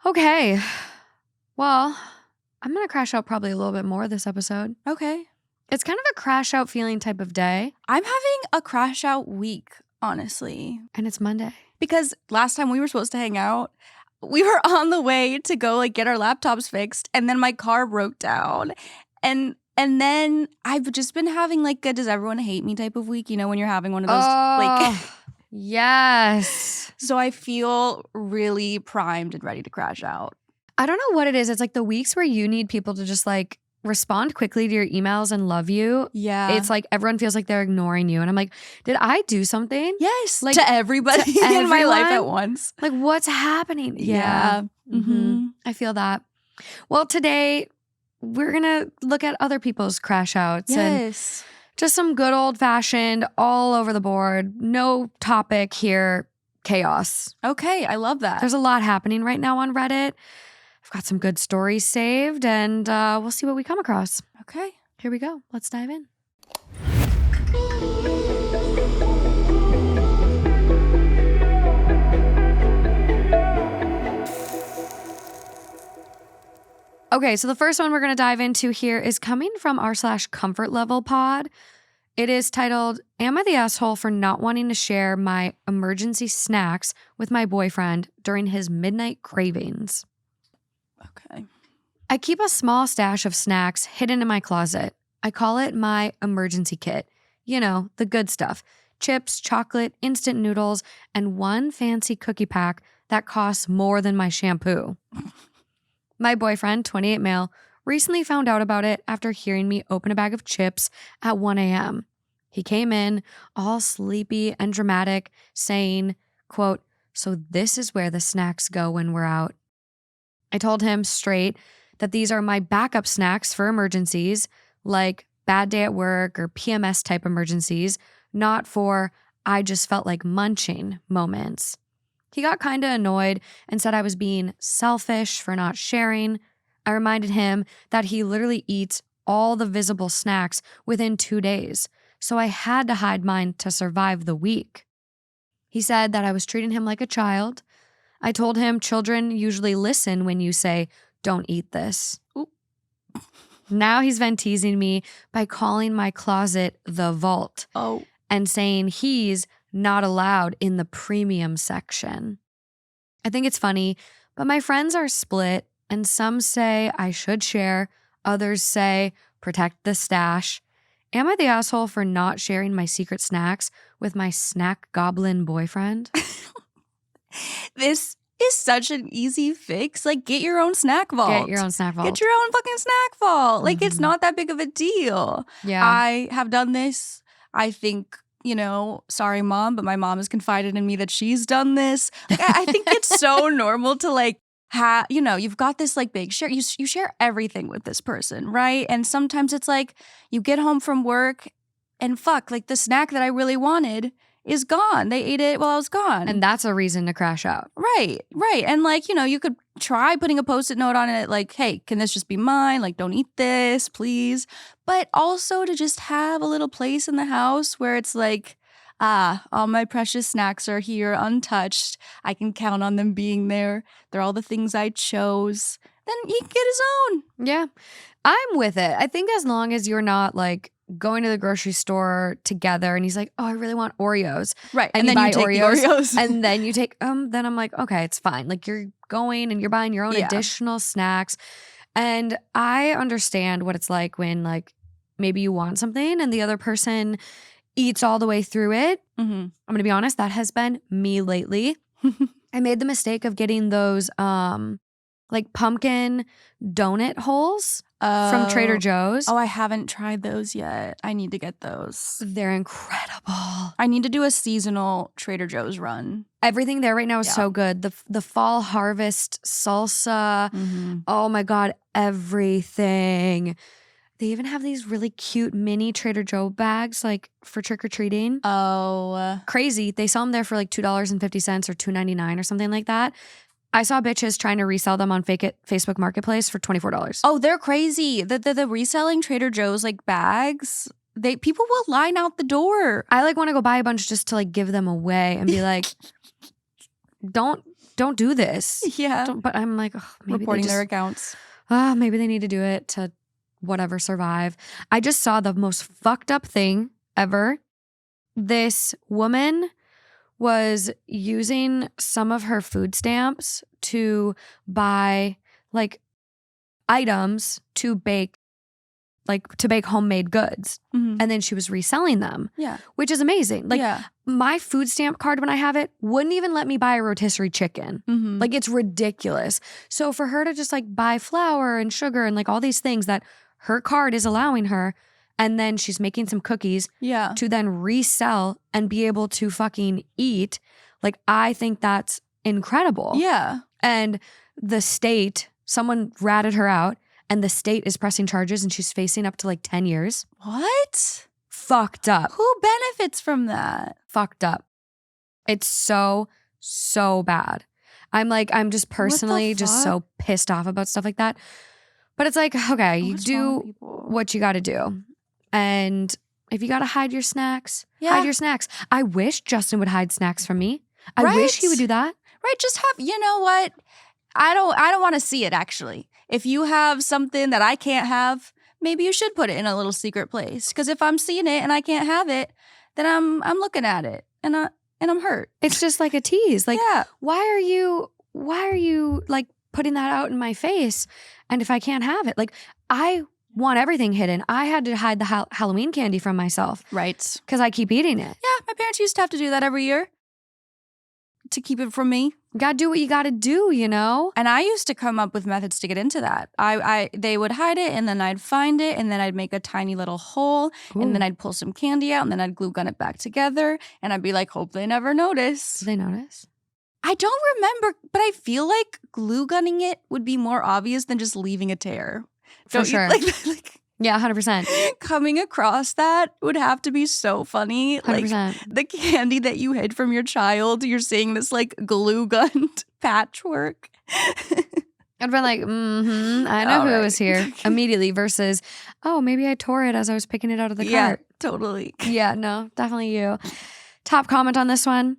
Okay. Well, I'm going to crash out probably a little bit more this episode. Okay. It's kind of a crash out feeling type of day. I'm having a crash out week, honestly. And it's Monday. Because last time we were supposed to hang out, we were on the way to go like get our laptops fixed, and then my car broke down. And then I've just been having like a does everyone hate me type of week, you know, when you're having one of those like yes. So I feel really primed and ready to crash out. I don't know what it is. It's like the weeks where you need people to just like respond quickly to your emails and love you. Yeah. It's like everyone feels like they're ignoring you. And I'm like, did I do something? Yes. Like to everybody in my life at once. Like, what's happening? Yeah. I feel that. Well, today we're going to look at other people's crash outs. Yes. And just some good old fashioned, all over the board, no topic here, chaos. Okay. I love that. There's a lot happening right now on Reddit. I've got some good stories saved, and we'll see what we come across. Okay. Here we go. Let's dive in. Okay, so the first one we're going to dive into here is coming from r/comfort level pod. It is titled, Am I the Asshole for Not Wanting to Share My Emergency Snacks with My Boyfriend During His Midnight Cravings? Okay. I keep a small stash of snacks hidden in my closet. I call it my emergency kit. You know, the good stuff. Chips, chocolate, instant noodles, and one fancy cookie pack that costs more than my shampoo. My boyfriend, 28 male, recently found out about it after hearing me open a bag of chips at 1 a.m. He came in all sleepy and dramatic, saying, quote, "So this is where the snacks go when we're out." I told him straight that these are my backup snacks for emergencies, like bad day at work or PMS type emergencies, not for I just felt like munching moments. He got kind of annoyed and said I was being selfish for not sharing. I reminded him that he literally eats all the visible snacks within 2 days, so I had to hide mine to survive the week. He said that I was treating him like a child. I told him children usually listen when you say, "Don't eat this." Oop. Now he's been teasing me by calling my closet the vault and saying he's not allowed in the premium section. I think it's funny, but my friends are split, and some say I should share, others say protect the stash. Am I the asshole for not sharing my secret snacks with my snack goblin boyfriend? This is such an easy fix. Like, get your own snack vault. Get your own snack vault. Get your own fucking snack vault. Like, it's not that big of a deal. Yeah. I have done this. I think, you know, sorry, mom, but my mom has confided in me that she's done this. Like, I think it's so normal to like, you know, you've got this like big share. You share everything with this person, right? And sometimes it's like you get home from work and fuck, like the snack that I really wanted is gone. They ate it while I was gone. And that's a reason to crash out. Right. And like, you know, you could try putting a Post-it note on it like, hey, can this just be mine? Like, don't eat this, please. But also to just have a little place in the house where it's like, all my precious snacks are here untouched. I can count on them being there. They're all the things I chose. Then he can get his own. Yeah. I'm with it. I think as long as you're not like going to the grocery store together and he's like, oh, I really want Oreos. Right. And then you buy you take Oreos. And then you take then I'm like, okay, it's fine. Like you're going and you're buying your own additional snacks. And I understand what it's like when like maybe you want something and the other person eats all the way through it. Mm-hmm. I'm going to be honest, that has been me lately. I made the mistake of getting those like pumpkin donut holes from Trader Joe's. Oh, I haven't tried those yet. I need to get those. They're incredible. I need to do a seasonal Trader Joe's run. Everything there right now is so good. The fall harvest salsa. Mm-hmm. Oh my God, everything. They even have these really cute mini Trader Joe bags like for trick-or-treating. Oh. Crazy. They sell them there for like $2.50 or $2.99 or something like that. I saw bitches trying to resell them on Facebook Marketplace for $24. Oh, they're crazy. The reselling Trader Joe's like bags, people will line out the door. I like want to go buy a bunch just to like give them away and be like, don't don't do this. Yeah. But I'm like, oh, maybe Reporting they their just, accounts. maybe they need to do it to whatever survive. I just saw the most fucked up thing ever. This woman was using some of her food stamps to buy like items to bake homemade goods. Mhm. And then she was reselling them. Yeah. Which is amazing. Like yeah. my food stamp card when I have it wouldn't even let me buy a rotisserie chicken. Mhm. Like it's ridiculous. So for her to just like buy flour and sugar and like all these things that her card is allowing her, and then she's making some cookies yeah. to then resell and be able to fucking eat. Like I think that's incredible. Yeah. And the state, someone ratted her out and the state is pressing charges and she's facing up to like 10 years. What? Fucked up. Who benefits from that? Fucked up. It's so bad. I'm just personally just so pissed off about stuff like that. But it's like, okay, you do what you got to do. And if you got to hide your snacks, hide your snacks. I wish Justin would hide snacks from me. I wish he would do that. Right. Just have, you know what? I don't want to see it actually. If you have something that I can't have, maybe you should put it in a little secret place. Because if I'm seeing it and I can't have it, then I'm looking at it and I'm hurt. It's just like a tease. Like, why are you like putting that out in my face? And if I can't have it, like I want everything hidden. I had to hide the Halloween candy from myself. Right. Because I keep eating it. Yeah, my parents used to have to do that every year to keep it from me. You gotta do what you gotta do, you know? And I used to come up with methods to get into that. They would hide it and then I'd find it and then I'd make a tiny little hole and then I'd pull some candy out and then I'd glue gun it back together and I'd be like, hope they never notice. Do they notice? I don't remember, but I feel like glue gunning it would be more obvious than just leaving a tear. For sure. Like, yeah, 100%. Coming across that would have to be so funny. 100%. Like the candy that you hid from your child, you're seeing this like glue gunned patchwork. I'd be like, I know who was here immediately versus, oh, maybe I tore it as I was picking it out of the cart. Totally. Yeah, no, definitely you. Top comment on this one.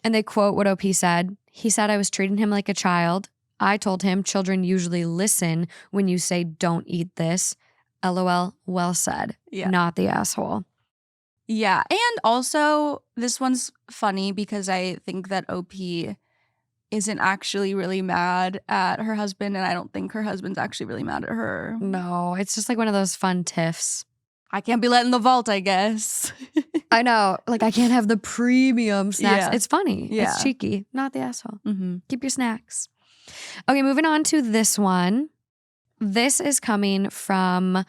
And they quote what OP said. He said, I was treating him like a child. I told him children usually listen when you say don't eat this. LOL, well said. Yeah. Not the asshole. Yeah. And also, this one's funny because I think that OP isn't actually really mad at her husband. And I don't think her husband's actually really mad at her. No, it's just like one of those fun tiffs. I can't be let in the vault, I guess. I know. Like, I can't have the premium snacks. Yeah. It's funny. Yeah. It's cheeky. Not the asshole. Mm-hmm. Keep your snacks. Okay, moving on to this one. This is coming from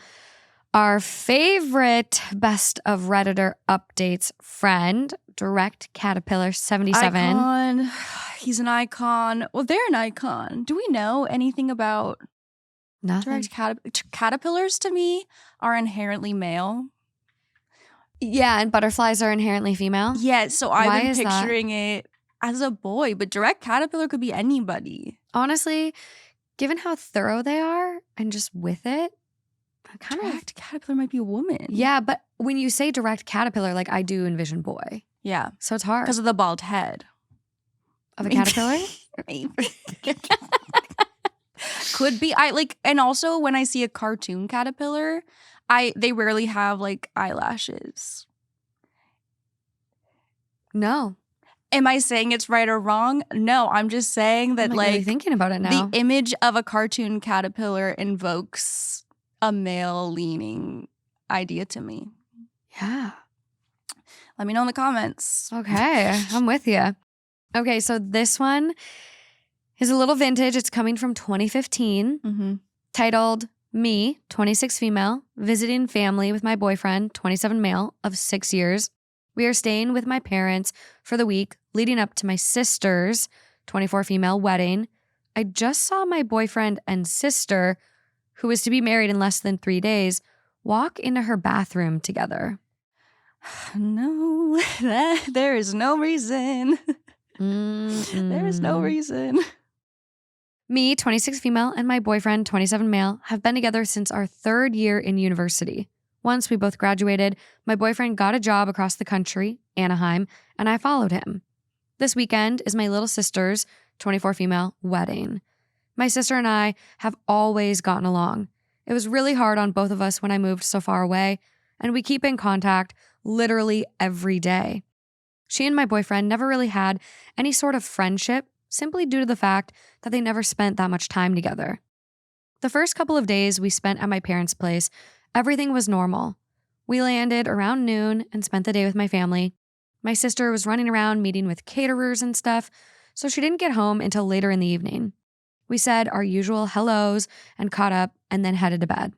our favorite best of Redditor updates friend, Direct Caterpillar 77. Icon. He's an icon. Well, they're an icon. Do we know anything about Nothing. Direct caterpillars? To me, are inherently male. Yeah, and butterflies are inherently female. Yeah, so I've Why been is that? picturing it as a boy, but direct caterpillar could be anybody. Honestly, given how thorough they are and just with it, I kind of Direct caterpillar might be a woman. Yeah, but when you say direct caterpillar, like I do envision boy. Yeah. So it's hard. Because of the bald head. Of a caterpillar? Maybe. Could be. And also when I see a cartoon caterpillar, they rarely have like eyelashes. No. Am I saying it's right or wrong? No, I'm just saying that I'm like really thinking about it now. the image of a cartoon caterpillar invokes a male-leaning idea to me. Yeah. Let me know in the comments. Okay, I'm with you. Okay, so this one is a little vintage. It's coming from 2015, Mm-hmm. titled Me, 26 female, visiting family with my boyfriend, 27 male, of 6 years. We are staying with my parents for the week leading up to my sister's, 24 female, wedding. I just saw my boyfriend and sister, who is to be married in less than 3 days, walk into her bathroom together. No, there is no reason. There is no reason. Me, 26 female, and my boyfriend, 27 male, have been together since our 3rd year in university. Once we both graduated, my boyfriend got a job across the country, Anaheim, and I followed him. This weekend is my little sister's 24 female, wedding. My sister and I have always gotten along. It was really hard on both of us when I moved so far away, and we keep in contact literally every day. She and my boyfriend never really had any sort of friendship simply due to the fact that they never spent that much time together. The first couple of days we spent at my parents' place, everything was normal. We landed around noon and spent the day with my family. My sister was running around meeting with caterers and stuff, so she didn't get home until later in the evening. We said our usual hellos and caught up and then headed to bed.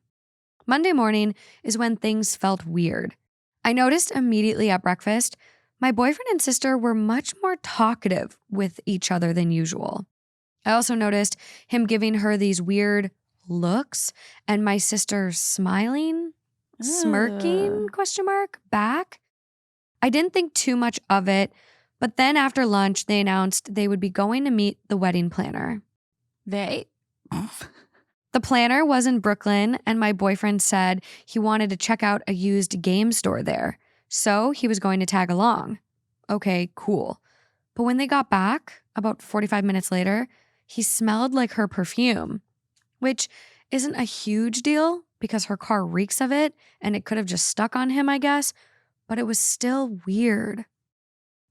Monday morning is when things felt weird. I noticed immediately at breakfast, my boyfriend and sister were much more talkative with each other than usual. I also noticed him giving her these weird looks and my sister smiling, smirking, back. I didn't think too much of it, but then after lunch, they announced they would be going to meet the wedding planner. They? The planner was in Brooklyn, and my boyfriend said he wanted to check out a used game store there, so he was going to tag along. Okay, cool. But when they got back, about 45 minutes later, he smelled like her perfume, which isn't a huge deal because her car reeks of it and it could have just stuck on him, I guess, but it was still weird.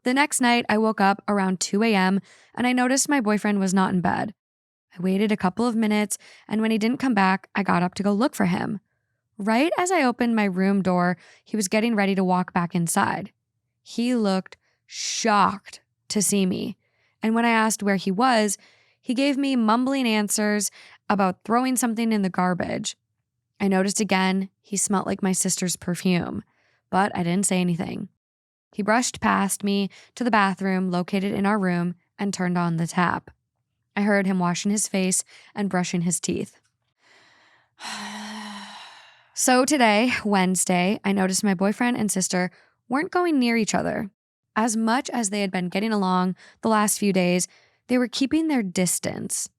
The next night, I woke up around 2 a.m. and I noticed my boyfriend was not in bed. I waited a couple of minutes, and when he didn't come back, I got up to go look for him. Right as I opened my room door, he was getting ready to walk back inside. He looked shocked to see me, and when I asked where he was, he gave me mumbling answers about throwing something in the garbage. I noticed again he smelled like my sister's perfume, but I didn't say anything. He brushed past me to the bathroom located in our room and turned on the tap. I heard him washing his face and brushing his teeth. So today, Wednesday, I noticed my boyfriend and sister weren't going near each other. As much as they had been getting along the last few days, they were keeping their distance.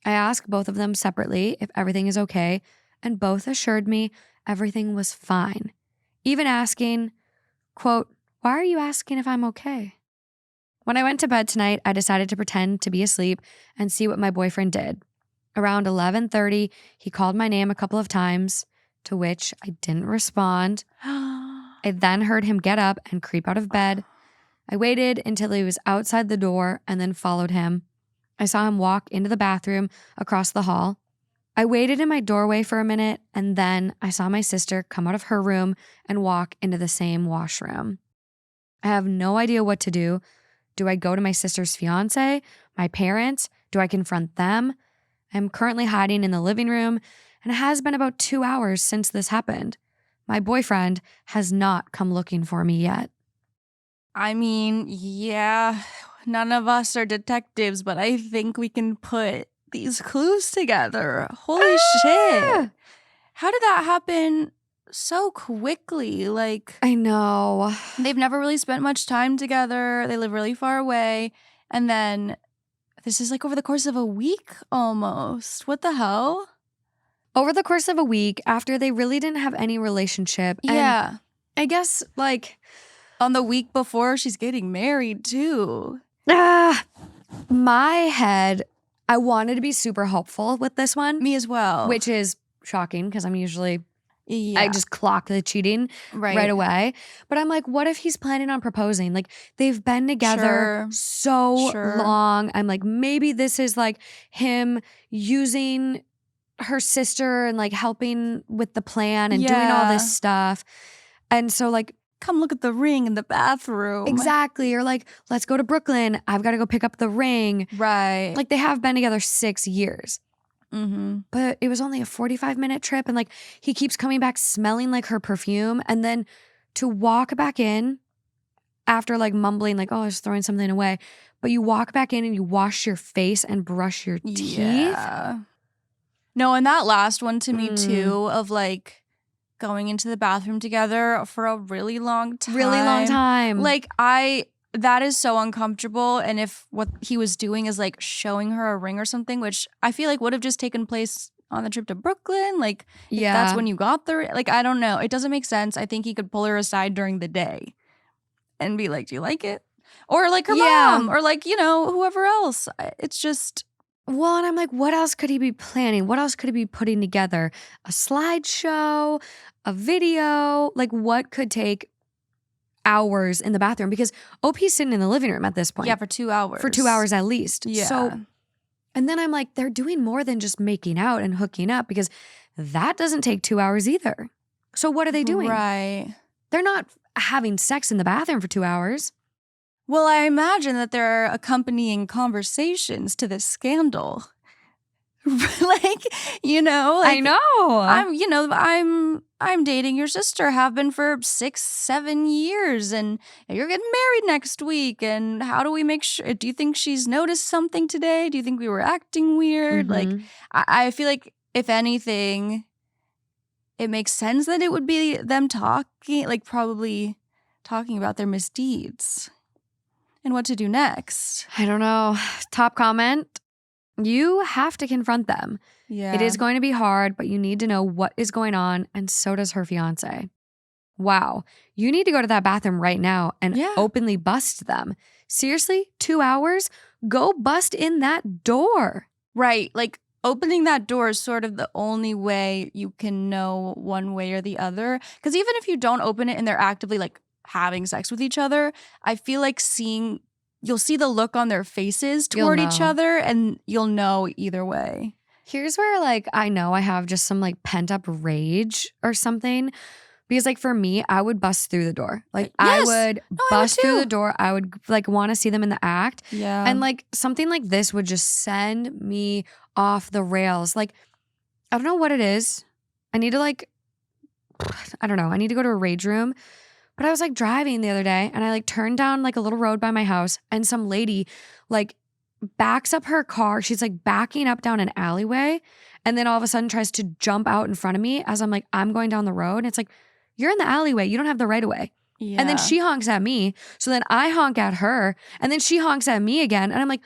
I asked both of them separately if everything is okay, and both assured me everything was fine. Even asking, quote, "Why are you asking if I'm okay?" When I went to bed tonight, I decided to pretend to be asleep and see what my boyfriend did. Around 11:30, he called my name a couple of times, to which I didn't respond. I then heard him get up and creep out of bed. I waited until he was outside the door and then followed him. I saw him walk into the bathroom across the hall. I waited in my doorway for a minute, and then I saw my sister come out of her room and walk into the same washroom. I have no idea what to do. Do I go to my sister's fiance, my parents? Do I confront them? I'm currently hiding in the living room, and it has been about 2 hours since this happened. My boyfriend has not come looking for me yet. I mean, yeah, none of us are detectives, but I think we can put these clues together. Holy shit. How did that happen so quickly? Like, I know. they've never really spent much time together. They live really far away. And then this is like over the course of a week almost. What the hell? Over the course of a week, after they really didn't have any relationship. Yeah. And I guess, like, on the week before she's getting married too. My head, I wanted to be super hopeful with this one. Me as well. Which is shocking because I'm usually, yeah. I just clock the cheating right away. But I'm like, what if he's planning on proposing? Like, they've been together so long. I'm like, maybe this is like him using her sister and like helping with the plan and doing all this stuff. And so like, come look at the ring in the bathroom. Exactly. Or like, let's go to Brooklyn. I've got to go pick up the ring. Right. Like, they have been together 6 years. Mm-hmm. But it was only a 45-minute trip. And like, he keeps coming back smelling like her perfume. And then to walk back in after like mumbling like, oh, I was throwing something away. But you walk back in and you wash your face and brush your teeth. Yeah. No, and that last one to me too of like going into the bathroom together for a really long time. Really long time. Like that is so uncomfortable. And if what he was doing is like showing her a ring or something, which I feel like would have just taken place on the trip to Brooklyn, like if that's when you got the, like, I don't know. It doesn't make sense. I think he could pull her aside during the day and be like, do you like it? Or like her mom or like, whoever else. It's just. Well, and I'm like, what else could he be planning? What else could he be putting together? A slideshow, a video? Like what could take hours in the bathroom? Because OP's sitting in the living room at this point. Yeah, for 2 hours. For 2 hours at least. Yeah. So, and then I'm like, they're doing more than just making out and hooking up because that doesn't take 2 hours either. So what are they doing? Right. They're not having sex in the bathroom for 2 hours. Well, I imagine that there are accompanying conversations to this scandal. Like, I know. I'm dating your sister, have been for 6-7 years, and you're getting married next week. And how do we make sure? Do you think she's noticed something today? Do you think we were acting weird? Like, I feel like if anything, it makes sense that it would be them talking, like probably talking about their misdeeds and what to do next. I don't know. Top comment. You have to confront them. Yeah. It is going to be hard, but you need to know what is going on, and so does her fiance. Wow. You need to go to that bathroom right now and openly bust them. Seriously? 2 hours? Go bust in that door. Right. Like opening that door is sort of the only way you can know one way or the other. Because even if you don't open it and they're actively like having sex with each other, I feel like you'll see the look on their faces toward each other, and you'll know either way. Here's where like I know I have just some like pent up rage or something. Because like for me, I would bust through the door. Like I would bust through the door. I would like want to see them in the act. Yeah. And like something like this would just send me off the rails. Like, I don't know what it is. I need to I don't know. I need to go to a rage room. But I was like driving the other day and I like turned down like a little road by my house and some lady like backs up her car. She's like backing up down an alleyway and then all of a sudden tries to jump out in front of me as I'm going down the road. And it's like, you're in the alleyway. You don't have the right of way. Yeah. And then she honks at me. So then I honk at her and then she honks at me again. And I'm like,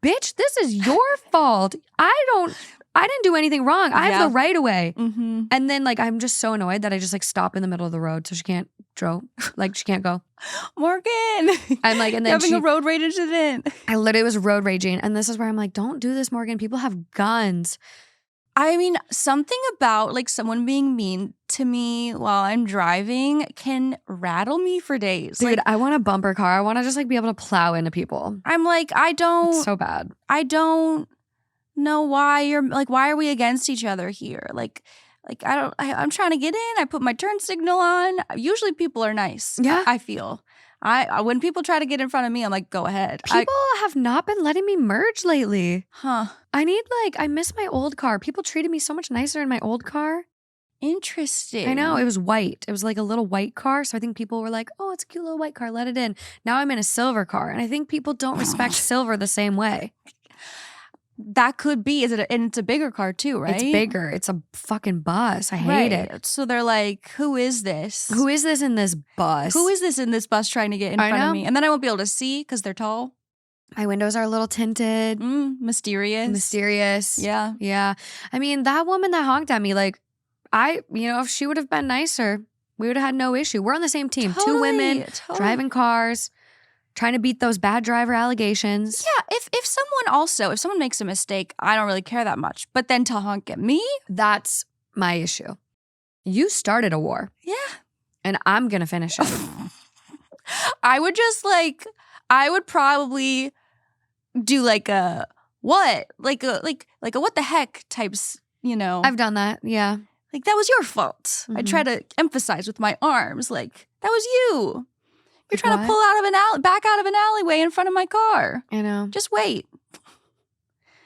bitch, this is your fault. I didn't do anything wrong. I have the right of way. Mm-hmm. And then like, I'm just so annoyed that I just like stop in the middle of the road so she can't she can't go. Morgan. I'm like, and then having a road rage incident. I literally was road raging. And this is where I'm like, don't do this, Morgan. People have guns. I mean, something about like someone being mean to me while I'm driving can rattle me for days. Dude, like, I want a bumper car. I want to just like be able to plow into people. I'm like, It's so bad. I don't know why why are we against each other here? I'm trying to get in. I put my turn signal on. Usually people are nice. Yeah. I feel. When people try to get in front of me, I'm like, go ahead. People have not been letting me merge lately. Huh. I miss my old car. People treated me so much nicer in my old car. Interesting. I know. It was white. It was like a little white car. So I think people were like, oh, it's a cute little white car. Let it in. Now I'm in a silver car. And I think people don't respect silver the same way. That could be. And it's a bigger car too, right? It's bigger. It's a fucking bus. I hate it. So they're like, who is this? Who is this in this bus? Who is this in this bus trying to get in front of me? And then I won't be able to see because they're tall. My windows are a little tinted. Mysterious. Yeah. Yeah. I mean, that woman that honked at me, like, if she would have been nicer, we would have had no issue. We're on the same team. Totally, 2 women driving cars, trying to beat those bad driver allegations. Yeah, if someone makes a mistake, I don't really care that much. But then to honk at me? That's my issue. You started a war. Yeah. And I'm going to finish it. I would probably do like a what? Like a what the heck types, I've done that, yeah. Like, that was your fault. Mm-hmm. I try to emphasize with my arms, like, that was you. You're trying to pull back out of an alleyway in front of my car. I know. Just wait.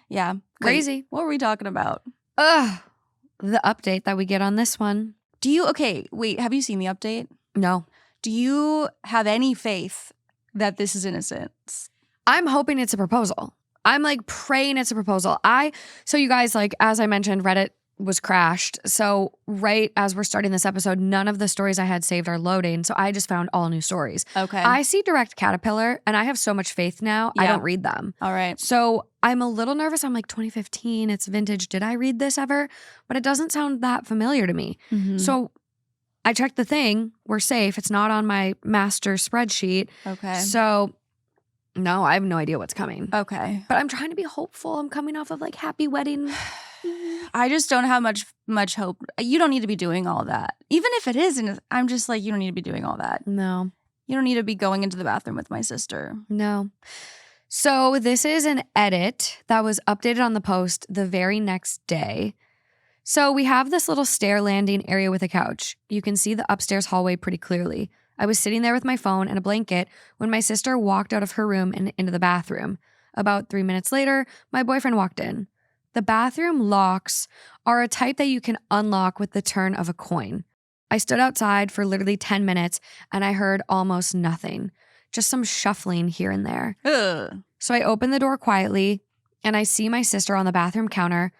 Yeah. Crazy. Wait, what were we talking about? Ugh. The update that we get on this one. Have you seen the update? No. Do you have any faith that this is innocent? I'm hoping it's a proposal. I'm like praying it's a proposal. So you guys, like, as I mentioned, Reddit was crashed. So right as we're starting this episode, none of the stories I had saved are loading. So I just found all new stories. Okay. I see Direct Caterpillar and I have so much faith now. Yeah. I don't read them. All right. So I'm a little nervous. I'm like 2015, it's vintage. Did I read this ever? But it doesn't sound that familiar to me. Mm-hmm. So I checked the thing. We're safe. It's not on my master spreadsheet. Okay. So No, I have no idea what's coming. Okay. But I'm trying to be hopeful. I'm coming off of like happy wedding. I just don't have much hope. You don't need to be doing all that. Even if it isn't, I'm just like, you don't need to be doing all that. No. You don't need to be going into the bathroom with my sister. No. So this is an edit that was updated on the post the very next day. So we have this little stair landing area with a couch. You can see the upstairs hallway pretty clearly. I was sitting there with my phone and a blanket when my sister walked out of her room and into the bathroom. About 3 minutes later, my boyfriend walked in. The bathroom locks are a type that you can unlock with the turn of a coin. I stood outside for literally 10 minutes and I heard almost nothing, just some shuffling here and there. Ugh. So I open the door quietly and I see my sister on the bathroom counter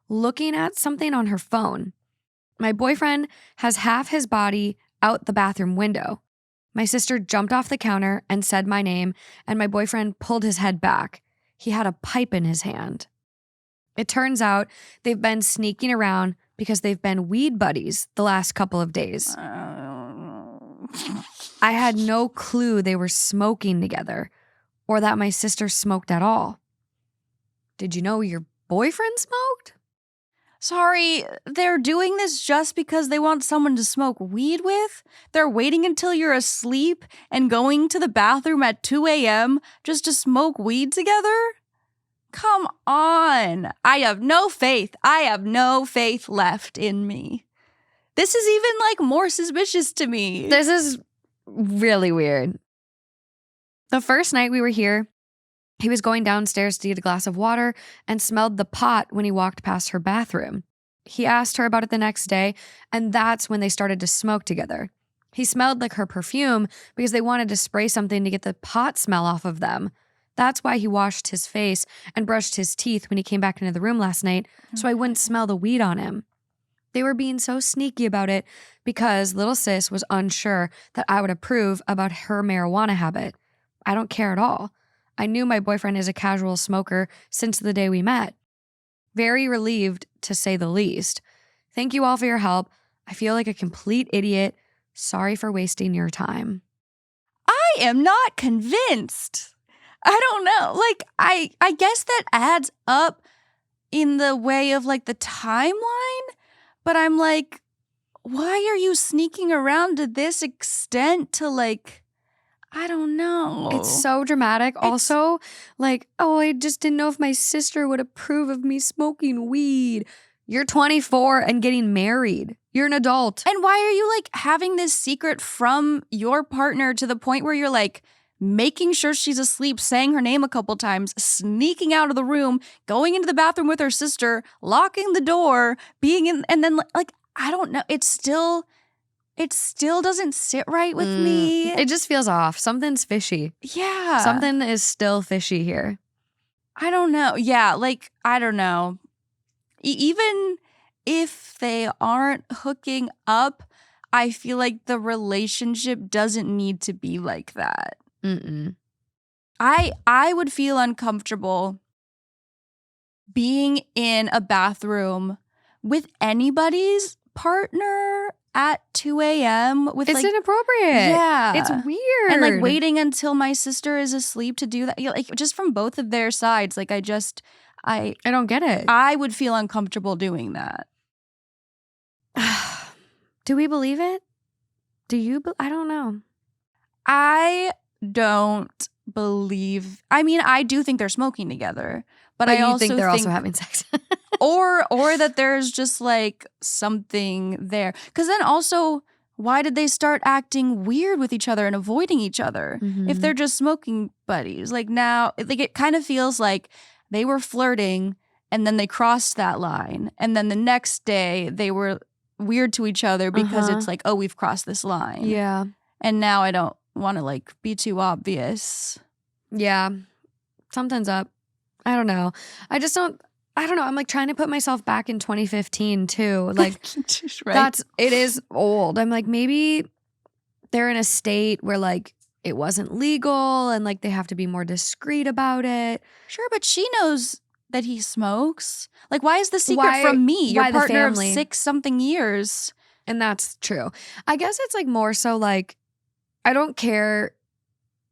looking at something on her phone. My boyfriend has half his body out the bathroom window. My sister jumped off the counter and said my name, and my boyfriend pulled his head back. He had a pipe in his hand. It turns out they've been sneaking around because they've been weed buddies the last couple of days. I had no clue they were smoking together or that my sister smoked at all. Did you know your boyfriend smoked? Sorry, they're doing this just because they want someone to smoke weed with? They're waiting until you're asleep and going to the bathroom at 2 a.m. just to smoke weed together? Come on. I have no faith. I have no faith left in me. This is even like more suspicious to me. This is really weird. The first night we were here, he was going downstairs to get a glass of water and smelled the pot when he walked past her bathroom. He asked her about it the next day, and that's when they started to smoke together. He smelled like her perfume because they wanted to spray something to get the pot smell off of them. That's why he washed his face and brushed his teeth when he came back into the room last night, so I wouldn't smell the weed on him. They were being so sneaky about it because little sis was unsure that I would approve about her marijuana habit. I don't care at all. I knew my boyfriend is a casual smoker since the day we met. Very relieved, to say the least. Thank you all for your help. I feel like a complete idiot. Sorry for wasting your time. I am not convinced. I don't know. Like, I guess that adds up in the way of like the timeline, but I'm like, why are you sneaking around to this extent to like, I don't know. It's so dramatic. Also, like, oh, I just didn't know if my sister would approve of me smoking weed. You're 24 and getting married. You're an adult. And why are you like having this secret from your partner to the point where you're like making sure she's asleep, saying her name a couple times, sneaking out of the room, going into the bathroom with her sister, locking the door, being in, and then like, I don't know. It still doesn't sit right with me. It just feels off. Something's fishy. Yeah. Something is still fishy here. I don't know. Yeah, like, I don't know. Even if they aren't hooking up, I feel like the relationship doesn't need to be like that. Mm-mm. I would feel uncomfortable being in a bathroom with anybody's partner at 2 a.m. with It's like, inappropriate. yeah, It's weird. and like waiting until my sister is asleep to do that. You know, like just from both of their sides. Like I don't get it. I would feel uncomfortable doing that. Do we believe it? Do you? I don't know. I don't believe. I mean, I do think they're smoking together, but I you also think they're also having sex. or that there's just like something there. Because then also, why did they start acting weird with each other and avoiding each other if they're just smoking buddies? Like now, like it kind of feels like they were flirting and then they crossed that line, and then the next day they were weird to each other because it's like, oh, we've crossed this line. Yeah. And now I don't want to like be too obvious. Yeah. Something's up. I don't know. I don't know. I'm like trying to put myself back in 2015 too. Like right? it is old. I'm like, maybe they're in a state where like it wasn't legal and like they have to be more discreet about it. Sure, but she knows that he smokes. Like, why is the secret from me, your partner of 6-something years? And that's true. I guess it's like more so like, I don't care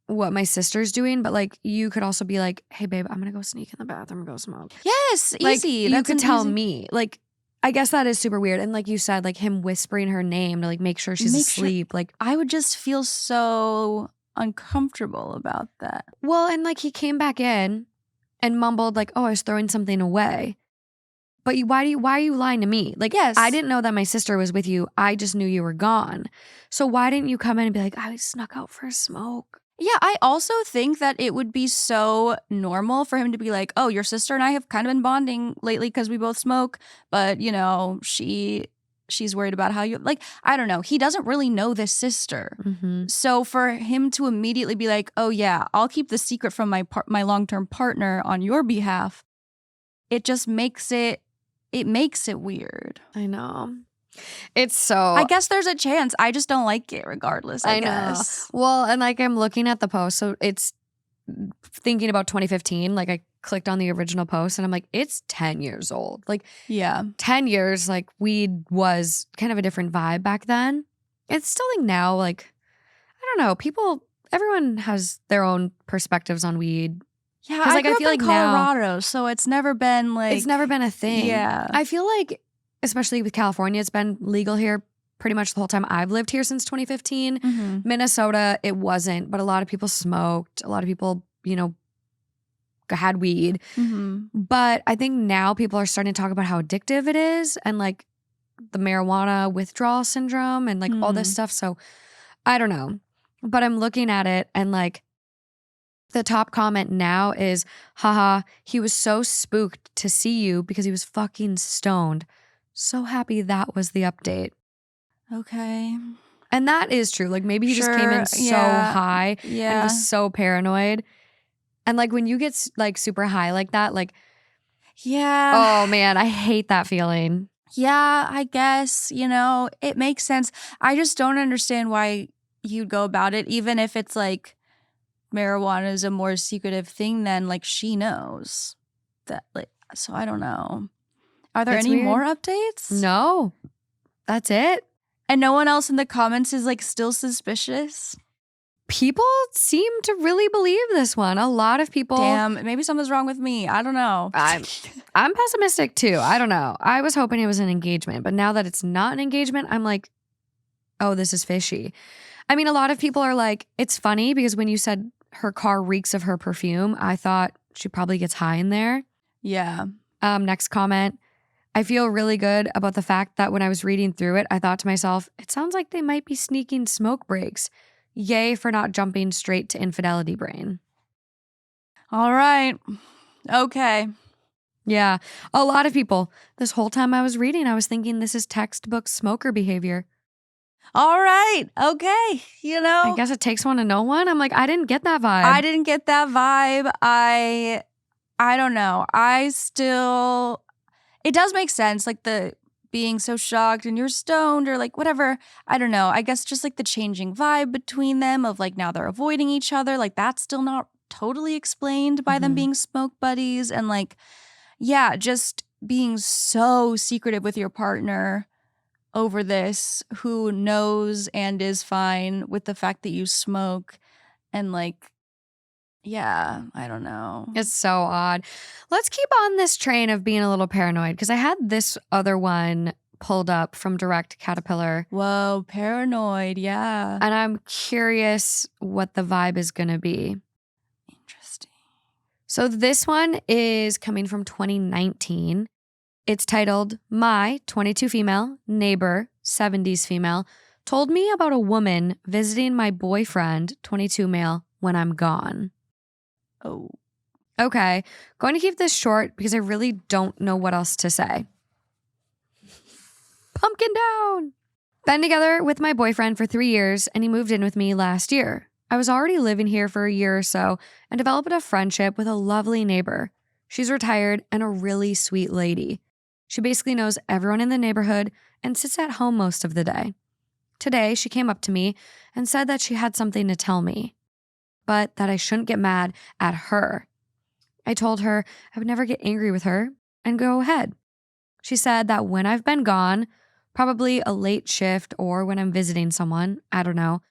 what my sister's doing, but like you could also be like, hey babe, I'm gonna go sneak in the bathroom and go smoke. Yes, Like easy. you That's could an tell easy- me. Like I guess that is super weird. And like you said, like him whispering her name to like make sure she's Make sure- asleep. Like I would just feel so uncomfortable about that. well, and like he came back in and mumbled like, oh, I was throwing something away. But why are you lying to me? Like, Yes. I didn't know that my sister was with you. I just knew you were gone. So why didn't you come in and be like, I snuck out for a smoke? Yeah, I also think that it would be so normal for him to be like, oh, your sister and I have kind of been bonding lately because we both smoke, but you know, she's worried about how you like, I don't know. He doesn't really know this sister. Mm-hmm. So for him to immediately be like, oh yeah, I'll keep the secret from my long-term partner on your behalf, it just makes it weird. I know. It's so. I guess there's a chance. I just don't like it regardless, I guess. Know. Well, and like I'm looking at the post. So it's thinking about 2015. Like I clicked on the original post and I'm like, it's 10 years old. Like Yeah. 10 years, like weed was kind of a different vibe back then. It's still like now, like, I don't know. Everyone has their own perspectives on weed. Yeah, like, I feel like in now- Colorado, so it's never been like It's never been a thing. Yeah. I feel like, especially with California, it's been legal here pretty much the whole time I've lived here since 2015. Mhm. Minnesota, it wasn't, but a lot of people smoked. A lot of people, you know, had weed. Mhm. But I think now people are starting to talk about how addictive it is and like the marijuana withdrawal syndrome and like all this stuff. So I don't know. But I'm looking at it and like the top comment now is, haha, he was so spooked to see you because he was fucking stoned. So happy that was the update. Okay. And that is true. Like maybe he just came in Sure, so yeah, high and Yeah. was so paranoid. And like when you get like super high like that, like, Yeah. oh man, I hate that feeling. Yeah, I guess, you know, it makes sense. I just don't understand why you'd go about it, even if it's like marijuana is a more secretive thing than like she knows that like, so I don't know. Are there It's any weird. more updates? No, that's it. And no one else in the comments is like still suspicious? People seem to really believe this one. A lot of people. Damn, maybe something's wrong with me. I don't know. I'm pessimistic too. I don't know. I was hoping it was an engagement, but now that it's not an engagement, I'm like, oh, this is fishy. I mean, a lot of people are like, it's funny because when you said her car reeks of her perfume, I thought she probably gets high in there. Yeah. Next comment. I feel really good about the fact that when I was reading through it, I thought to myself, it sounds like they might be sneaking smoke breaks. Yay for not jumping straight to infidelity brain. All right. Okay. Yeah, a lot of people. This whole time I was reading, I was thinking this is textbook smoker behavior. All right. Okay. You know, I guess it takes one to know one. I'm like, I didn't get that vibe. I didn't get that vibe. I don't know. It does make sense. Like the being so shocked and you're stoned or like whatever. I don't know. I guess just like the changing vibe between them of like now they're avoiding each other. Like that's still not totally explained by them Mhm. being smoke buddies. And like, yeah, just being so secretive with your partner over this, who knows and is fine with the fact that you smoke. And like, yeah, I don't know. It's so odd. Let's keep on this train of being a little paranoid because I had this other one pulled up from Direct Caterpillar. Whoa, paranoid. Yeah. And I'm curious what the vibe is going to be. Interesting. So this one is coming from 2019. It's titled, My 22 female neighbor, 70s female, told me about a woman visiting my boyfriend, 22 male, when I'm gone. Oh. Okay, going to keep this short because I really don't know what else to say. Pumpkin down! Been together with my boyfriend for 3 years and he moved in with me last year. I was already living here for a year or so and developed a friendship with a lovely neighbor. She's retired and a really sweet lady. She basically knows everyone in the neighborhood and sits at home most of the day. Today, she came up to me and said that she had something to tell me, but that I shouldn't get mad at her. I told her I would never get angry with her and go ahead. She said that when I've been gone, probably a late shift or when I'm visiting someone, I don't know,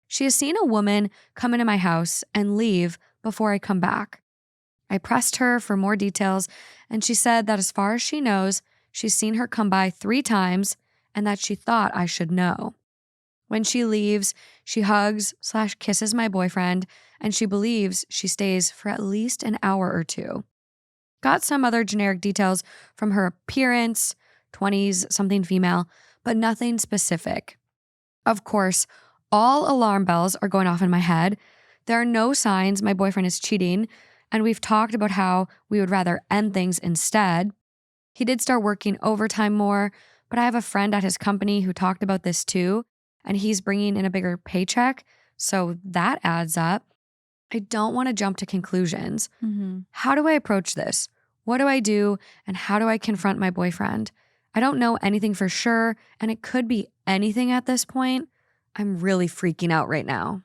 She has seen a woman come into my house and leave before I come back. I pressed her for more details, and she said that as far as she knows, she's seen her come by 3 times and that she thought I should know. When she leaves, she hugs/kisses my boyfriend, and she believes she stays for at least an hour or 2. Got some other generic details from her appearance, 20s, something female, but nothing specific. Of course, all alarm bells are going off in my head. There are no signs my boyfriend is cheating, and we've talked about how we would rather end things instead. He did start working overtime more, but I have a friend at his company who talked about this too, and he's bringing in a bigger paycheck, so that adds up. I don't want to jump to conclusions. How do I approach this? What do I do, and how do I confront my boyfriend? I don't know anything for sure, and it could be anything at this point. I'm really freaking out right now.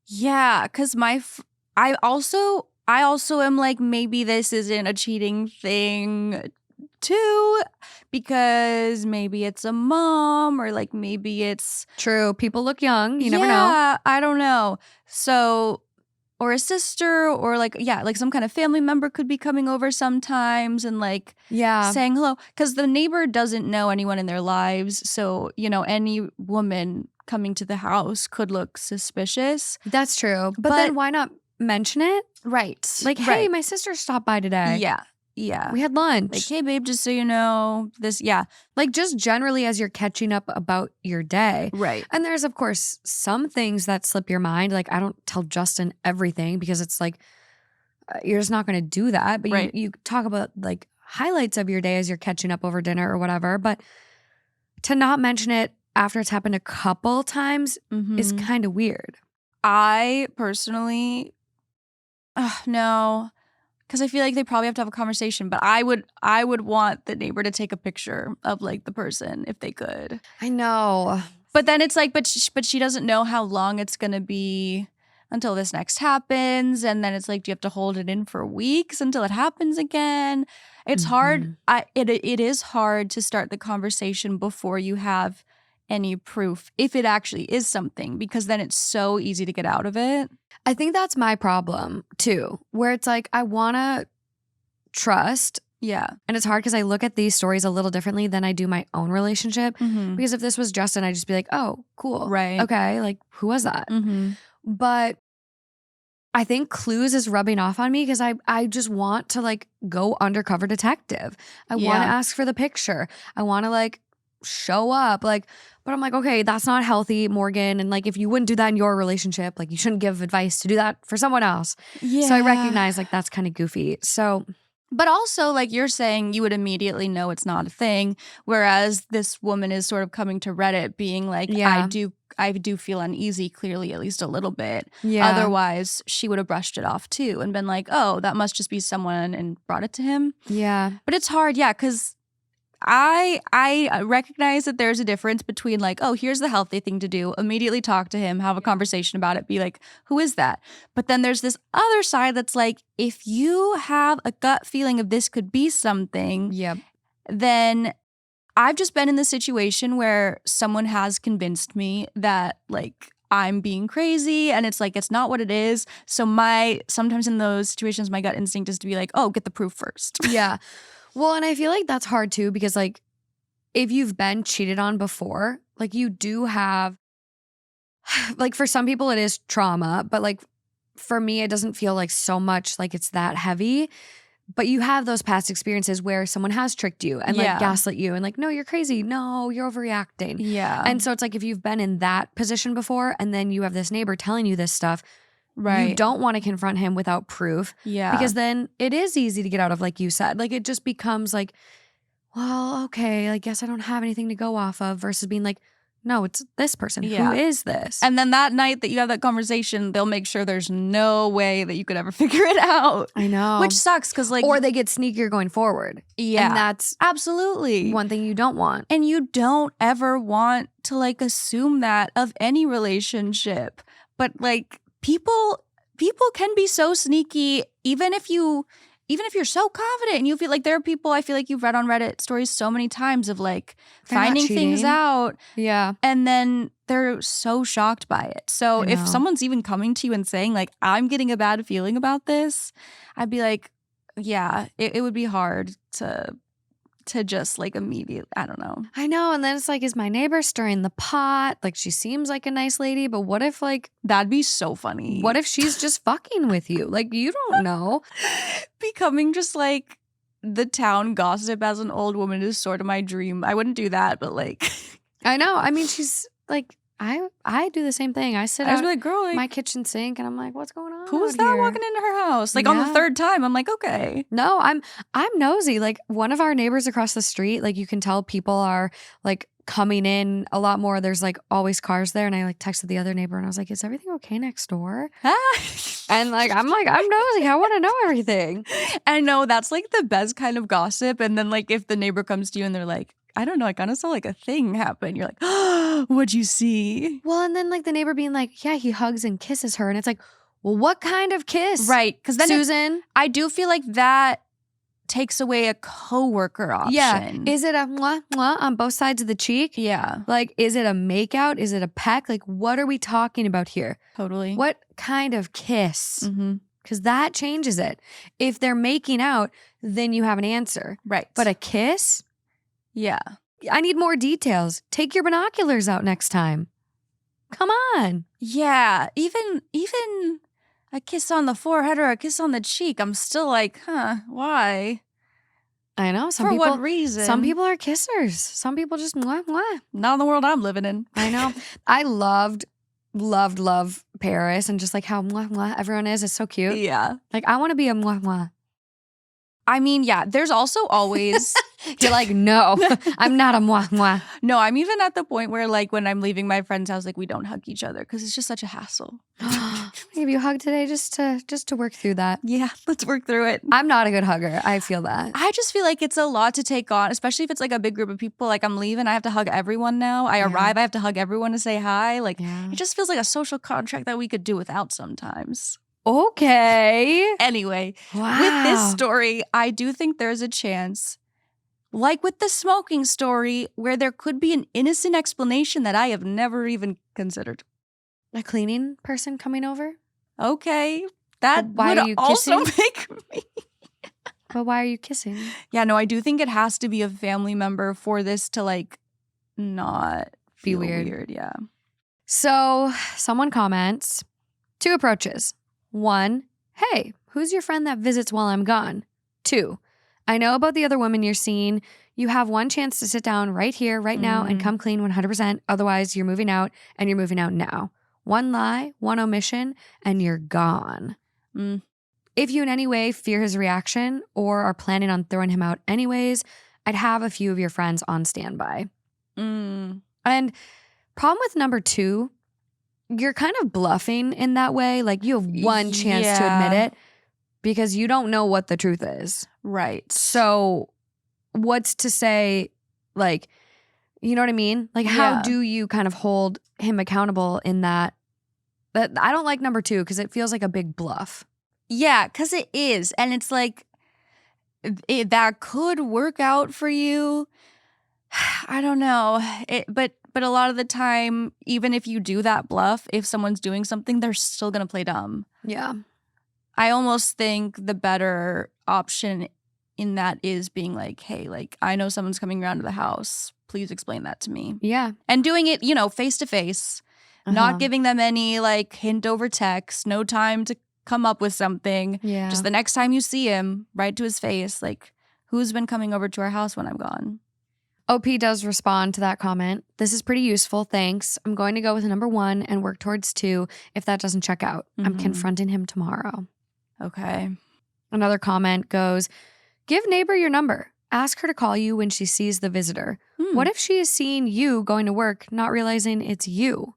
Yeah, because I also am like, maybe this isn't a cheating thing too, because maybe it's a mom, or like maybe it's True. People look young. You never know. Yeah, I don't know. So, or a sister, or like, yeah, like some kind of family member could be coming over sometimes and like Yeah. saying hello, because the neighbor doesn't know anyone in their lives. So, any woman coming to the house could look suspicious. That's true. But then why not mention it? Right. Like, hey, my sister stopped by today. Yeah. Yeah. We had lunch. Like, hey, babe, just so you know, this, yeah. Like, just generally as you're catching up about your day. Right. And there's, of course, some things that slip your mind. Like, I don't tell Justin everything because it's like, you're just not going to do that. But you talk about like highlights of your day as you're catching up over dinner or whatever. But to not mention it after it's happened a couple times is kind of weird. I personally, no, because I feel like they probably have to have a conversation. But I would want the neighbor to take a picture of like the person if they could. I know. But then it's like, but she doesn't know how long it's gonna be until this next happens, and then it's like, do you have to hold it in for weeks until it happens again? It's hard. It is hard to start the conversation before you have any proof, if it actually is something, because then it's so easy to get out of it. I think that's my problem too, where it's like I want to trust. Yeah. And it's hard because I look at these stories a little differently than I do my own relationship. Mm-hmm. Because if this was Justin, I'd just be like, oh, cool. Right. Okay. Like, who was that? Mm-hmm. But I think clues is rubbing off on me because I just want to like go undercover detective. I want to ask for the picture. I want to like show up. Like, but I'm like, okay, that's not healthy, Morgan. And like, if you wouldn't do that in your relationship, like you shouldn't give advice to do that for someone else. Yeah. So I recognize like that's kind of goofy. So, but also like you're saying, you would immediately know it's not a thing. Whereas this woman is sort of coming to Reddit being like, yeah. I do feel uneasy, clearly, at least a little bit. Yeah. Otherwise, she would have brushed it off too and been like, oh, that must just be someone, and brought it to him. Yeah. But it's hard, yeah, because I recognize that there's a difference between like, oh, here's the healthy thing to do. Immediately talk to him, have a conversation about it, be like, who is that? But then there's this other side that's like, if you have a gut feeling of this could be something, then I've just been in the situation where someone has convinced me that like I'm being crazy, and it's like, it's not what it is. So sometimes in those situations, my gut instinct is to be like, oh, get the proof first. Yeah. Well, and I feel like that's hard too, because like if you've been cheated on before, like you do have, like for some people it is trauma, but like for me, it doesn't feel like so much like it's that heavy. But you have those past experiences where someone has tricked you and like gaslit you and like, no, you're crazy. No, you're overreacting. Yeah. And so it's like if you've been in that position before and then you have this neighbor telling you this stuff, right. You don't want to confront him without proof. Yeah. Because then it is easy to get out of, like you said. Like it just becomes like, well, okay, I guess I don't have anything to go off of, versus being like, no, it's this person. Yeah. Who is this? And then that night that you have that conversation, they'll make sure there's no way that you could ever figure it out. I know. Which sucks because like... Or they get sneakier going forward. Yeah. And that's absolutely one thing you don't want. And you don't ever want to like assume that of any relationship. But like people can be so sneaky, even if you even if you're so confident and you feel like there are people, I feel like you've read on Reddit stories so many times of like They're not finding things cheating. out. Yeah. And then they're so shocked by it. So I if know. someone's even coming to you and saying like, I'm getting a bad feeling about this, I'd be like, yeah, it would be hard to just like immediately, I don't know. I know. And then it's like, is my neighbor stirring the pot? Like, she seems like a nice lady, but what if like, That'd be so funny. what if she's just fucking with you? Like, you don't know. Becoming just like the town gossip as an old woman is sort of my dream. I wouldn't do that, but like I know. I mean, she's like, I do the same thing. I sit I was out like, girl, like, my kitchen sink and I'm like, what's going on? who was out that here? walking into her house? Like on the Yeah. third time, I'm like, okay. No, I'm nosy. Like one of our neighbors across the street, like you can tell people are like coming in a lot more. There's like always cars there. And I like texted the other neighbor and I was like, is everything okay next door? And like, I'm nosy. I want to know everything. I know that's like the best kind of gossip. And then like if the neighbor comes to you and they're like, I don't know, I kind of saw like a thing happen. You're like, oh, what'd you see? Well, and then like the neighbor being like, yeah, he hugs and kisses her. And it's like, well, what kind of kiss? Right. Because then Susan. I do feel like that takes away a coworker option. Yeah. Is it a mwah, mwah on both sides of the cheek? Yeah. Like, is it a makeout? Is it a peck? Like, what are we talking about here? Totally. What kind of kiss? Mm-hmm. Because that changes it. If they're making out, then you have an answer. Right. But a kiss? Yeah. I need more details. Take your binoculars out next time. Come on. Yeah. Even a kiss on the forehead or a kiss on the cheek, I'm still like, why? I know. For what reason? Some people are kissers. Some people just mwah, mwah. Not in the world I'm living in. I know. I loved Paris and just like how mwah, mwah everyone is. It's so cute. Yeah. Like, I want to be a mwah, mwah. I mean, yeah, there's also always... You're like, no, I'm not a mwah, mwah. No, I'm even at the point where like when I'm leaving my friend's house, like we don't hug each other because it's just such a hassle. Give you a hug today just to work through that. Yeah, let's work through it. I'm not a good hugger. I feel that. I just feel like it's a lot to take on, especially if it's like a big group of people. Like I'm leaving, I have to hug everyone now. I arrive, I have to hug everyone to say hi. Like it just feels like a social contract that we could do without sometimes. Okay. Anyway, Wow. with this story, I do think there's a chance, like with the smoking story, where there could be an innocent explanation that I have never even considered. A cleaning person coming over? Okay, that Why would are you also kissing? make me... But why are you kissing? Yeah, no, I do think it has to be a family member for this to like not Be feel weird. Yeah. So someone comments, 2 approaches. 1, hey, who's your friend that visits while I'm gone? 2, I know about the other woman you're seeing. You have one chance to sit down right here, right now, and come clean 100%. Otherwise, you're moving out, and you're moving out now. 1 lie, 1 omission, and you're gone. If you in any way fear his reaction or are planning on throwing him out anyways, I'd have a few of your friends on standby. And problem with number 2, you're kind of bluffing in that way. Like you have one chance to admit it because you don't know what the truth is. Right. So what's to say, like, you know what I mean? Like how do you kind of hold him accountable in that? But I don't like number 2 because it feels like a big bluff. Yeah, because it is. And it's like that could work out for you. I don't know. But a lot of the time, even if you do that bluff, if someone's doing something, they're still going to play dumb. Yeah. I almost think the better option in that is being like, hey, like, I know someone's coming around to the house. Please explain that to me. Yeah. And doing it, face to face, not giving them any like hint over text, no time to come up with something. Yeah. Just the next time you see him, right to his face, like, who's been coming over to our house when I'm gone? OP does respond to that comment. This is pretty useful. Thanks. I'm going to go with number 1 and work towards 2 if that doesn't check out. I'm confronting him tomorrow. Okay. Another comment goes, give neighbor your number. Ask her to call you when she sees the visitor. What if she is seeing you going to work, not realizing it's you?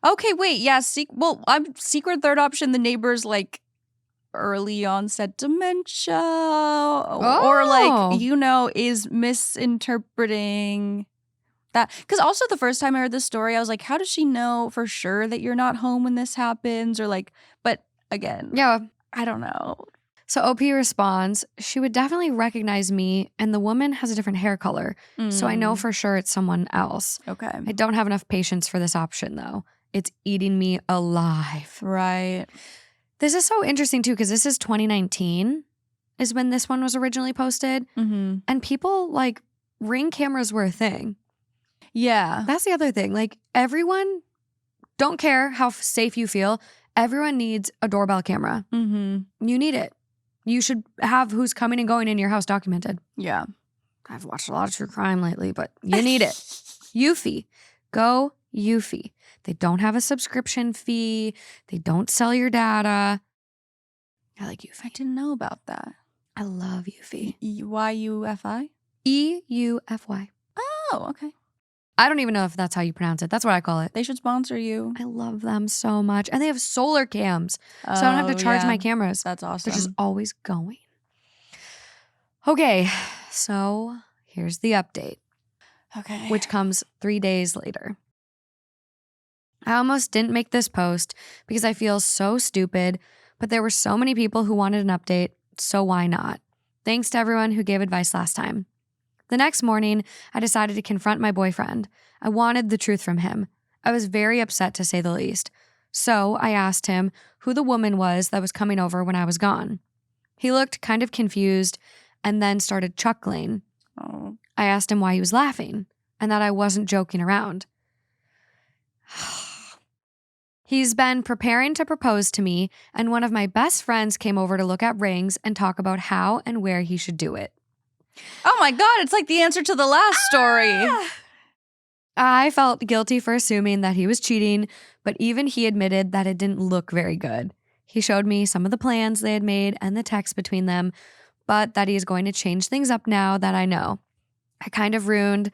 Okay, wait. Yeah. I'm secret third option. The neighbor's like early onset dementia or like, is misinterpreting that. Because also the first time I heard this story, I was like, how does she know for sure that you're not home when this happens? Or like, but again, Yeah. I don't know. So OP responds, she would definitely recognize me, and the woman has a different hair color. So I know for sure it's someone else. Okay. I don't have enough patience for this option, though. It's eating me alive. Right. This is so interesting, too, because this is 2019 is when this one was originally posted. Mm-hmm. And people, like, Ring cameras were a thing. Yeah. That's the other thing. Like, everyone, don't care how safe you feel, everyone needs a doorbell camera. Mm-hmm. You need it. You should have who's coming and going in your house documented. Yeah. I've watched a lot of true crime lately, but you need it. Eufy. Go Eufy. They don't have a subscription fee. They don't sell your data. I like Eufy. I didn't know about that. I love Eufy. YUFI? EUFY. Oh, okay. I don't even know if that's how you pronounce it. That's what I call it. They should sponsor you. I love them so much. And they have solar cams. So I don't have to charge my cameras. That's awesome. They're just always going. Okay, so here's the update. Okay. Which comes 3 days later. I almost didn't make this post because I feel so stupid, but there were so many people who wanted an update, so why not? Thanks to everyone who gave advice last time. The next morning, I decided to confront my boyfriend. I wanted the truth from him. I was very upset, to say the least. So I asked him who the woman was that was coming over when I was gone. He looked kind of confused and then started chuckling. Oh. I asked him why he was laughing and that I wasn't joking around. He's been preparing to propose to me, and one of my best friends came over to look at rings and talk about how and where he should do it. Oh my God, it's like the answer to the last story. I felt guilty for assuming that he was cheating, but even he admitted that it didn't look very good. He showed me some of the plans they had made and the text between them, but that he is going to change things up now that I know. I kind of ruined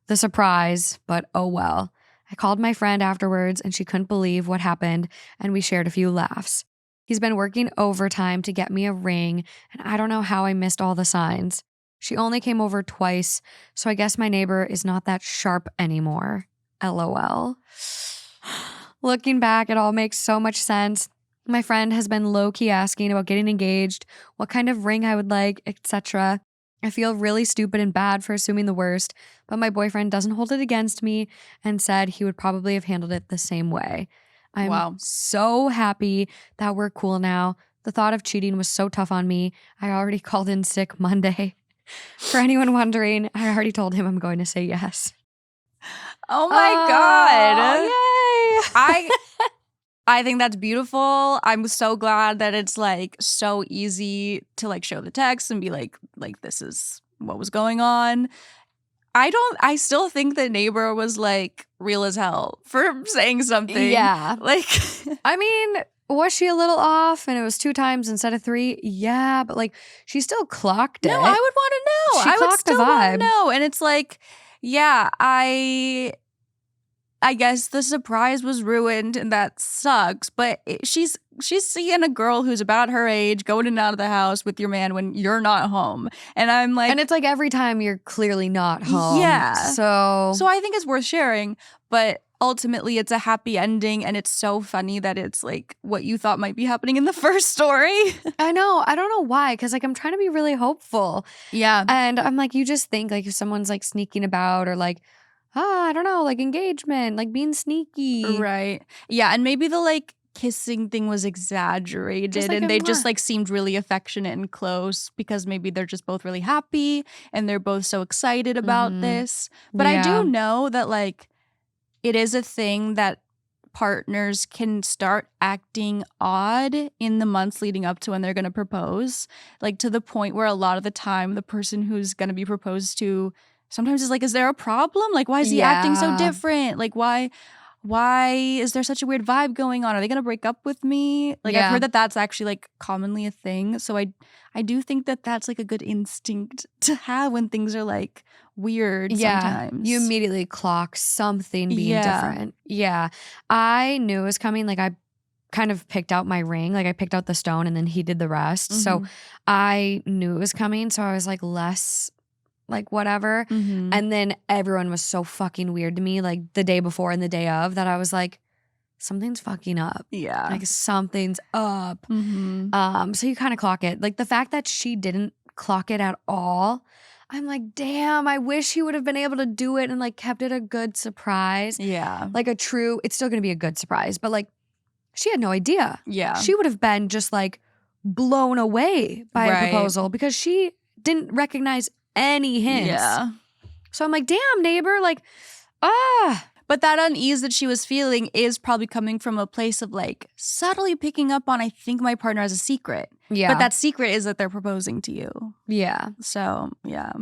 the surprise, but oh well. I called my friend afterwards and she couldn't believe what happened, and we shared a few laughs. He's been working overtime to get me a ring, and I don't know how I missed all the signs. She only came over twice, so I guess my neighbor is not that sharp anymore. LOL. Looking back, it all makes so much sense. My friend has been low-key asking about getting engaged, what kind of ring I would like, etc. I feel really stupid and bad for assuming the worst, but my boyfriend doesn't hold it against me and said he would probably have handled it the same way. I'm so happy that we're cool now. The thought of cheating was so tough on me. I already called in sick Monday. For anyone wondering, I already told him I'm going to say yes. Oh my God. Yay! I think that's beautiful. I'm so glad that it's like so easy to like show the text and be like this is what was going on. I still think the neighbor was like real as hell for saying something. Yeah. Like, I mean, was she a little off and it was 2 times instead of 3? Yeah, but like she still clocked it. No, I would want to know. She I would clocked the still want vibe. to know. And it's like, yeah, I guess the surprise was ruined and that sucks, but she's seeing a girl who's about her age going in and out of the house with your man when you're not home. And I'm like... And it's like every time you're clearly not home. Yeah. So I think it's worth sharing, but ultimately it's a happy ending, and it's so funny that it's like what you thought might be happening in the first story. I know. I don't know why, because like I'm trying to be really hopeful. Yeah. And I'm like, you just think like if someone's like sneaking about or like, I don't know, like engagement, like being sneaky. Right. Yeah. And maybe the like kissing thing was exaggerated, like and they just like seemed really affectionate and close because maybe they're just both really happy and they're both so excited about this. But I do know that like it is a thing that partners can start acting odd in the months leading up to when they're going to propose, like to the point where a lot of the time the person who's going to be proposed to sometimes is like, is there a problem? Like, why is he acting so different? Like, why is there such a weird vibe going on? Are they going to break up with me? Like, I've heard that that's actually like commonly a thing. So I do think that that's like a good instinct to have when things are like weird sometimes. You immediately clock something being different. Yeah. I knew it was coming. Like I kind of picked out my ring. Like I picked out the stone and then he did the rest. So I knew it was coming. So I was like less like whatever. And then everyone was so fucking weird to me like the day before and the day of that I was like, something's fucking up. Yeah. Like something's up. Mm-hmm. So you kind of clock it. Like the fact that she didn't clock it at all, I'm like, damn, I wish he would have been able to do it and like kept it a good surprise. Yeah. Like it's still going to be a good surprise, but like she had no idea. Yeah. She would have been just like blown away by a proposal because she didn't recognize any hints. Yeah. So I'm like, damn, neighbor, like, But that unease that she was feeling is probably coming from a place of like subtly picking up on, I think my partner has a secret. Yeah. But that secret is that they're proposing to you. Yeah. So, yeah.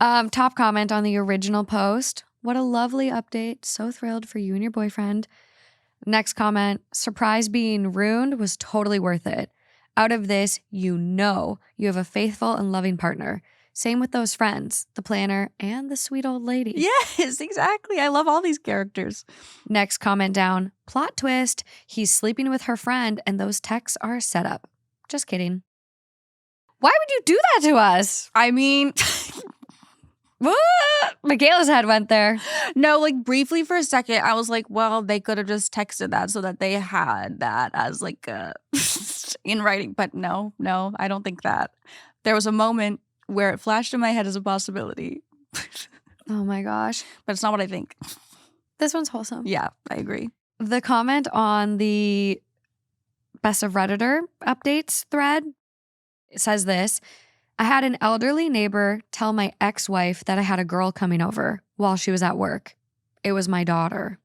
Top comment on the original post. What a lovely update. So thrilled for you and your boyfriend. Next comment. Surprise being ruined was totally worth it. Out of this, you have a faithful and loving partner. Same with those friends, the planner, and the sweet old lady. Yes, exactly. I love all these characters. Next comment down. Plot twist. He's sleeping with her friend and those texts are a setup. Just kidding. Why would you do that to us? I mean, Michaela's head went there. no, like briefly for a second, I was like, well, they could have just texted that so that they had that as like in writing. But no, I don't think that. There was a moment where it flashed in my head as a possibility. Oh my gosh. But it's not what I think. This one's wholesome. Yeah, I agree. The comment on the Best of Redditor updates thread says this. I had an elderly neighbor tell my ex-wife that I had a girl coming over while she was at work. It was my daughter.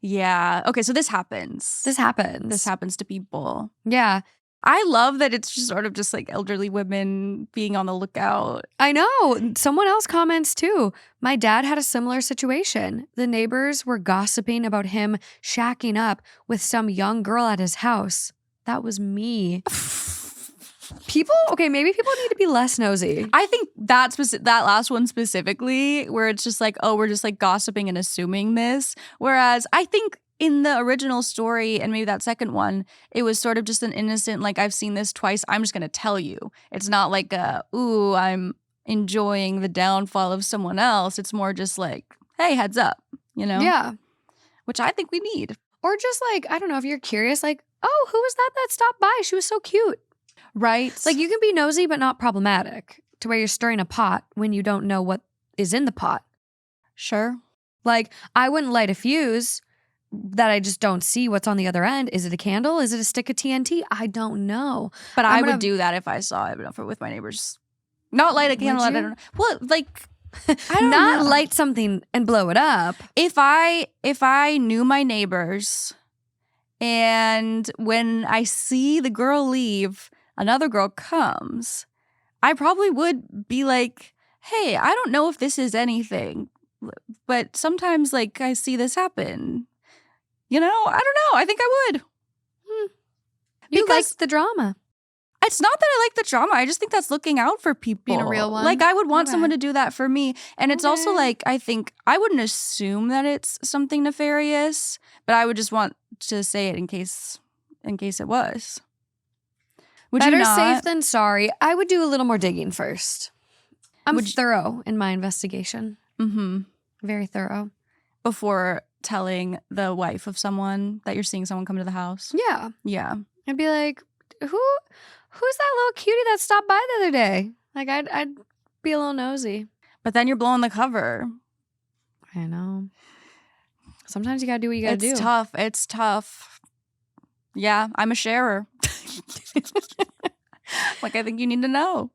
Yeah. Okay, so this happens. This happens. This happens to people. Yeah. I love that it's just sort of just like elderly women being on the lookout. I know. Someone else comments too. My dad had a similar situation. The neighbors were gossiping about him shacking up with some young girl at his house. That was me. Maybe people need to be less nosy. I think that last one specifically, where it's just like, oh, we're just like gossiping and assuming this. Whereas I think in the original story and maybe that second one, it was sort of just an innocent, like, I've seen this twice, I'm just going to tell you. It's not like, ooh, I'm enjoying the downfall of someone else. It's more just like, hey, heads up, you know? Yeah. Which I think we need. Or just like, I don't know, if you're curious, like, oh, who was that stopped by? She was so cute. Right? Like you can be nosy but not problematic to where you're stirring a pot when you don't know what is in the pot. Sure. Like I wouldn't light a fuse that I just don't see what's on the other end. Is it a candle? Is it a stick of TNT? I don't know. But I would do that if I saw it with my neighbors. Not light a candle. I don't know. Well, like I don't not know. Light something and blow it up. If I knew my neighbors and when I see the girl leave, another girl comes, I probably would be like, hey, I don't know if this is anything, but sometimes like I see this happen. You know, I don't know. I think I would. You like the drama. It's not that I like the drama. I just think that's looking out for people. Being a real one? Like I would want Okay. someone to do that for me. And it's also Okay. like, I think I wouldn't assume that it's something nefarious, but I would just want to say it in case it was. Would Better you not? safe than sorry. I would do a little more digging first. I'm thorough in my investigation. Mm-hmm. Very thorough. Before telling the wife of someone that you're seeing someone come to the house. Yeah. Yeah. I'd be like, who's that little cutie that stopped by the other day? Like I'd be a little nosy. But then you're blowing the cover. I know. Sometimes you gotta do what you gotta do. It's tough. It's tough. Yeah, I'm a sharer. Like, I think you need to know.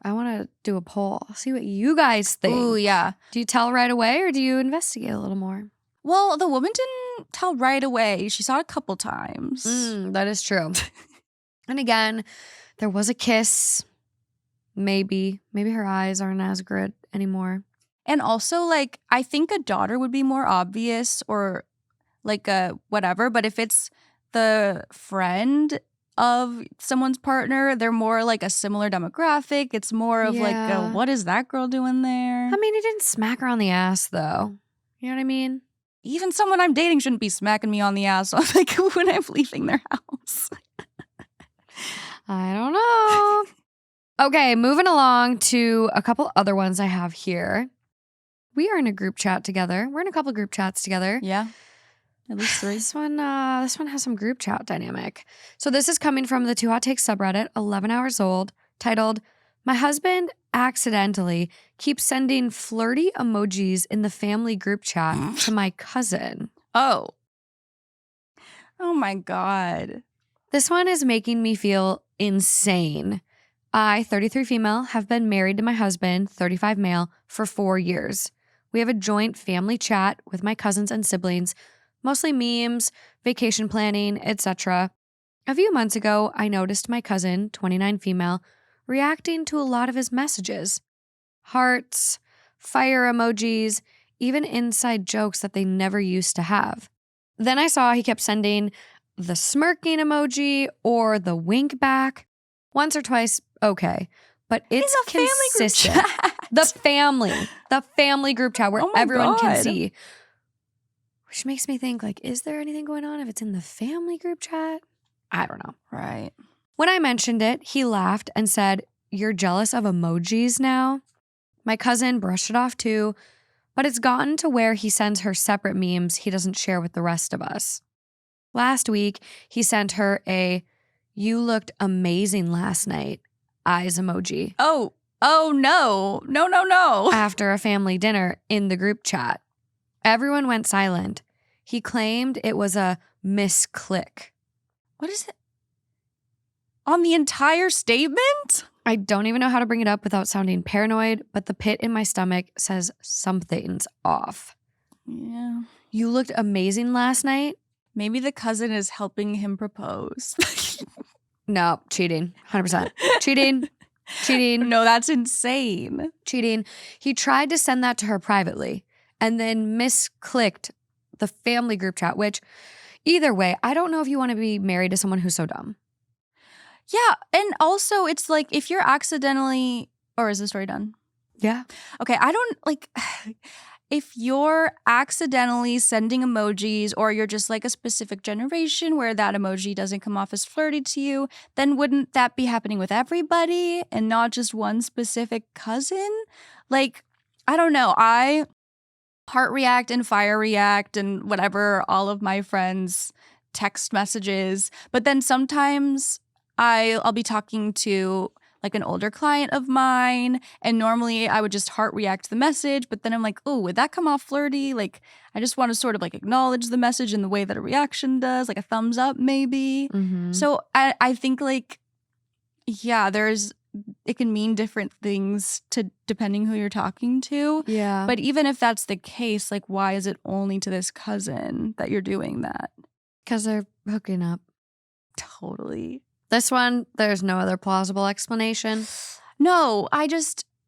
I want to do a poll. See what you guys think. Ooh, yeah. Do you tell right away or do you investigate a little more? Well, the woman didn't tell right away. She saw it a couple times. That is true. And again, there was a kiss. Maybe her eyes aren't as good anymore. And also, like, I think a daughter would be more obvious or like a whatever. But if it's the friend of someone's partner, they're more like a similar demographic. It's more of like, what is that girl doing there? I mean, he didn't smack her on the ass though. You know what I mean? Even someone I'm dating shouldn't be smacking me on the ass like when I'm leaving their house. I don't know. Okay, moving along to a couple other ones I have here. We are in a group chat together. We're in a couple group chats together. Yeah. At least 3. This one has some group chat dynamic. So this is coming from the Two Hot Takes subreddit, 11 hours old, titled, "My husband accidentally keeps sending flirty emojis in the family group chat to my cousin." Oh my God. This one is making me feel insane. I, 33 female, have been married to my husband, 35 male, for 4 years. We have a joint family chat with my cousins and siblings, mostly memes, vacation planning, etc. A few months ago, I noticed my cousin, 29 female, reacting to a lot of his messages. Hearts, fire emojis, even inside jokes that they never used to have. Then I saw he kept sending the smirking emoji or the wink back. Once or twice, okay. But it's a family group consistent. chat. The family group chat where Oh my everyone can God. see. Which makes me think, like, is there anything going on if it's in the family group chat? I don't know. Right. When I mentioned it, he laughed and said, "You're jealous of emojis now?" My cousin brushed it off too, but it's gotten to where he sends her separate memes he doesn't share with the rest of us. Last week, he sent her a "You looked amazing last night" eyes emoji Oh no. after a family dinner in the group chat. Everyone went silent. He claimed it was a misclick. What is it? On the entire statement? I don't even know how to bring it up without sounding paranoid, but the pit in my stomach says something's off. Yeah. You looked amazing last night? Maybe the cousin is helping him propose. No, cheating. 100%. Cheating. No, that's insane. Cheating. He tried to send that to her privately and then misclicked the family group chat, which either way, I don't know if you want to be married to someone who's so dumb. Yeah. And also, it's like if you're accidentally, or is the story done? Yeah. Okay. I don't like, if you're accidentally sending emojis or you're just like a specific generation where that emoji doesn't come off as flirty to you, then wouldn't that be happening with everybody and not just one specific cousin? Like, I don't know. I heart react and fire react and whatever, all of my friends' text messages. But then sometimes I'll be talking to like an older client of mine, and normally I would just heart react to the message, but then I'm like, oh, would that come off flirty? Like, I just want to sort of like acknowledge the message in the way that a reaction does, like a thumbs up maybe. Mm-hmm. So I think like, yeah, it can mean different things to depending who you're talking to. Yeah. But even if that's the case, like, why is it only to this cousin that you're doing that? Because they're hooking up. Totally. This one, there's no other plausible explanation. No,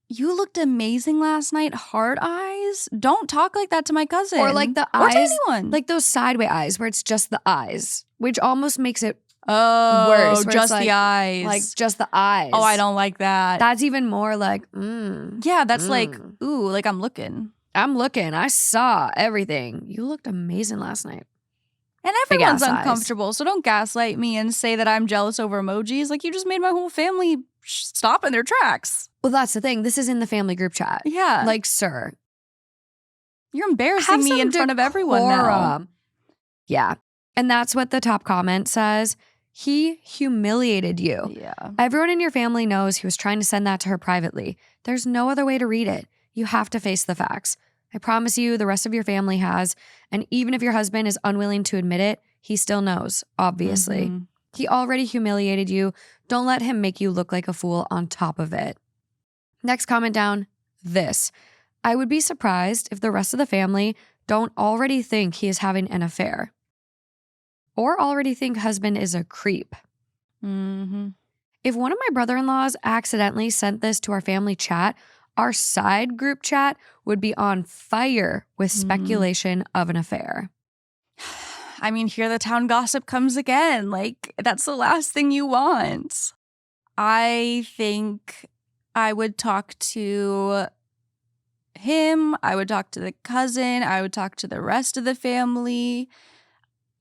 you looked amazing last night. Heart eyes? Don't talk like that to my cousin. Or like the or eyes, to anyone. like those sideway eyes where it's just the eyes, which almost makes it oh, worse. Where just it's the eyes. Like just the eyes. Oh, I don't like that. That's even more like, yeah, that's like, ooh, like I'm looking. I saw everything. You looked amazing last night. And Big everyone's ass eyes. uncomfortable, so don't gaslight me and say that I'm jealous over emojis. Like, you just made my whole family stop in their tracks. Well, that's the thing. This is in the family group chat. Yeah. Like, sir. You're embarrassing me in front of everyone now. Yeah. And that's what the top comment says. He humiliated you. Yeah. Everyone in your family knows he was trying to send that to her privately. There's no other way to read it. You have to face the facts. I promise you the rest of your family has. And even if your husband is unwilling to admit it, he still knows, obviously. Mm-hmm. He already humiliated you. Don't let him make you look like a fool on top of it. Next comment down, this. I would be surprised if the rest of the family don't already think he is having an affair. Or already think husband is a creep. Mm-hmm. If one of my brother-in-laws accidentally sent this to our family chat, our side group chat would be on fire with speculation of an affair. I mean, here the town gossip comes again. Like, that's the last thing you want. I think I would talk to him. I would talk to the cousin. I would talk to the rest of the family.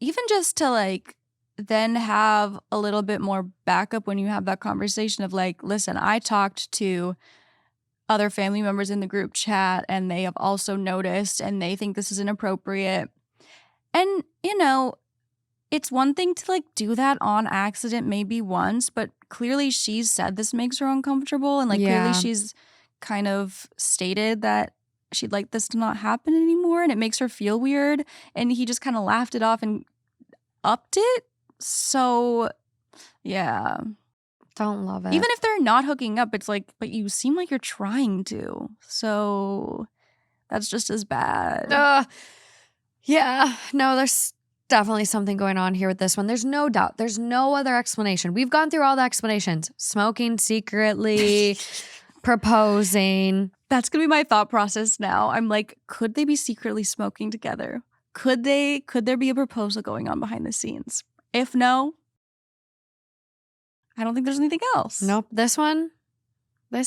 Even just to like then have a little bit more backup when you have that conversation of like, listen, I talked to other family members in the group chat and they have also noticed and they think this is inappropriate. And, it's one thing to like do that on accident maybe once, but clearly she's said this makes her uncomfortable, and like clearly Yeah. she's kind of stated that she'd like this to not happen anymore, and it makes her feel weird, and he just kind of laughed it off and upped it. So yeah. Don't love it. Even if they're not hooking up, it's like, but you seem like you're trying to. So that's just as bad. Yeah. No, there's definitely something going on here with this one. There's no doubt. There's no other explanation. We've gone through all the explanations. Smoking secretly, proposing. That's going to be my thought process now. I'm like, could they be secretly smoking together? Could there be a proposal going on behind the scenes? If no, I don't think there's anything else. Nope. This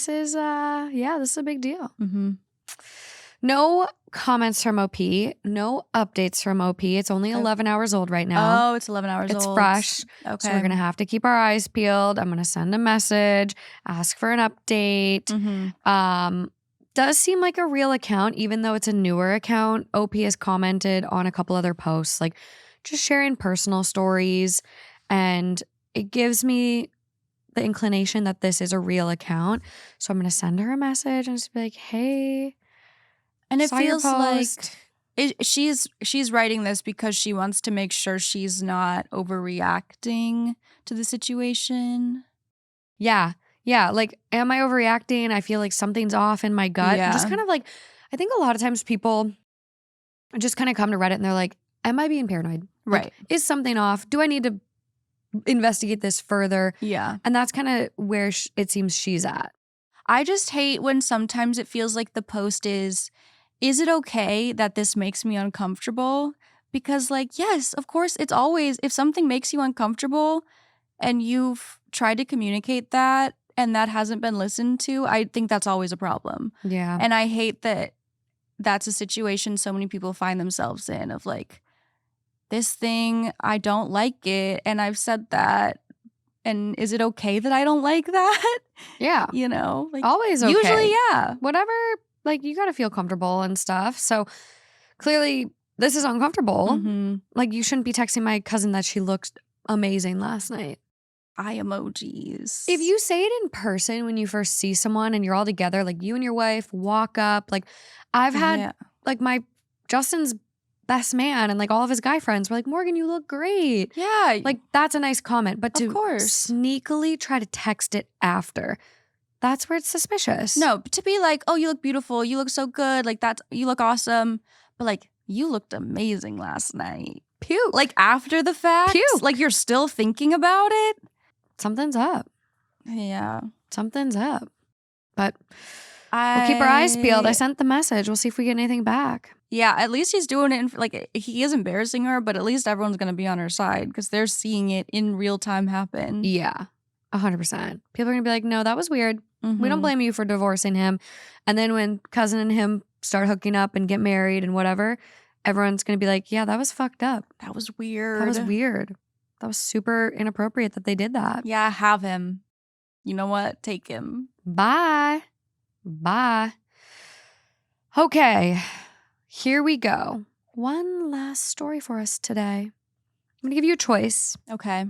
is a big deal. Mm-hmm. No comments from OP. No updates from OP. It's only 11 hours old right now. Oh, it's 11 hours It's old. fresh. Okay. So we're going to have to keep our eyes peeled. I'm going to send a message, ask for an update. Mm-hmm. Does seem like a real account, even though it's a newer account. OP has commented on a couple other posts, like just sharing personal stories. And it gives me the inclination that this is a real account. So I'm going to send her a message and just be like, hey. And it saw your feels like post. she's writing this because she wants to make sure she's not overreacting to the situation. Yeah. Yeah. Like, am I overreacting? I feel like something's off in my gut. Yeah. Just kind of like, I think a lot of times people just kind of come to Reddit and they're like, am I being paranoid? Like, Right. is something off? Do I need to investigate this further? Yeah. And that's kind of where it seems she's at. I just hate when sometimes it feels like the post is it okay that this makes me uncomfortable? Because like, yes, of course, it's always, if something makes you uncomfortable and you've tried to communicate that and that hasn't been listened to, I think that's always a problem. Yeah. And I hate that that's a situation so many people find themselves in, of like, this thing, I don't like it, and I've said that. And is it okay that I don't like that? Yeah. Like Always okay. Usually, yeah. Whatever, like you got to feel comfortable and stuff. So clearly this is uncomfortable. Mm-hmm. Like you shouldn't be texting my cousin that she looked amazing last night. Eye emojis. If you say it in person when you first see someone and you're all together, like you and your wife walk up, like I've had like Justin's best man and like all of his guy friends were like, Morgan, you look great. Yeah. Like that's a nice comment. But to of course. sneakily try to text it after, that's where it's suspicious. No, to be like, oh, you look beautiful. You look so good. Like you look awesome. But like, you looked amazing last night. Puke. Like after the fact. Puke. Like you're still thinking about it. Something's up. Yeah. Something's up. But we'll keep our eyes peeled. I sent the message. We'll see if we get anything back. Yeah, at least he's doing it like he is embarrassing her, but at least everyone's going to be on her side because they're seeing it in real time happen. Yeah, 100%. People are going to be like, no, that was weird. Mm-hmm. We don't blame you for divorcing him. And then when cousin and him start hooking up and get married and whatever, everyone's going to be like, yeah, that was fucked up. That was weird. That was weird. That was super inappropriate that they did that. Yeah, have him. You know what? Take him. Bye. Bye. Okay. Here we go. One last story for us today. I'm going to give you a choice. Okay.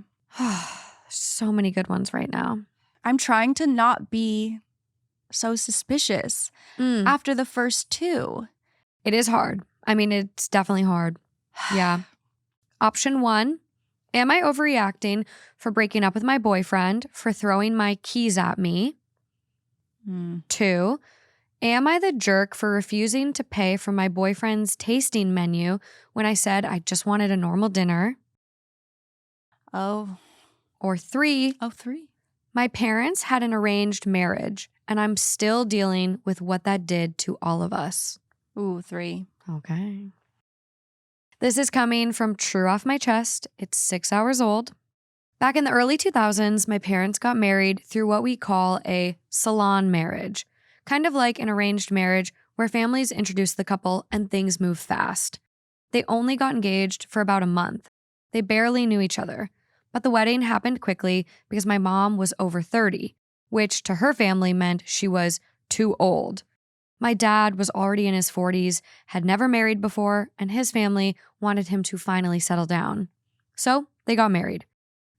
So many good ones right now. I'm trying to not be so suspicious after the first two. It is hard. I mean, it's definitely hard. Yeah. Option 1, am I overreacting for breaking up with my boyfriend for throwing my keys at me? 2, am I the jerk for refusing to pay for my boyfriend's tasting menu when I said I just wanted a normal dinner? Oh. Or 3, Oh, 3. my parents had an arranged marriage and I'm still dealing with what that did to all of us. Ooh, 3. Okay. This is coming from True Off My Chest. It's 6 hours old. Back in the early 2000s, my parents got married through what we call a salon marriage, kind of like an arranged marriage where families introduce the couple and things move fast. They only got engaged for about a month. They barely knew each other, but the wedding happened quickly because my mom was over 30, which to her family meant she was too old. My dad was already in his 40s, had never married before, and his family wanted him to finally settle down. So they got married.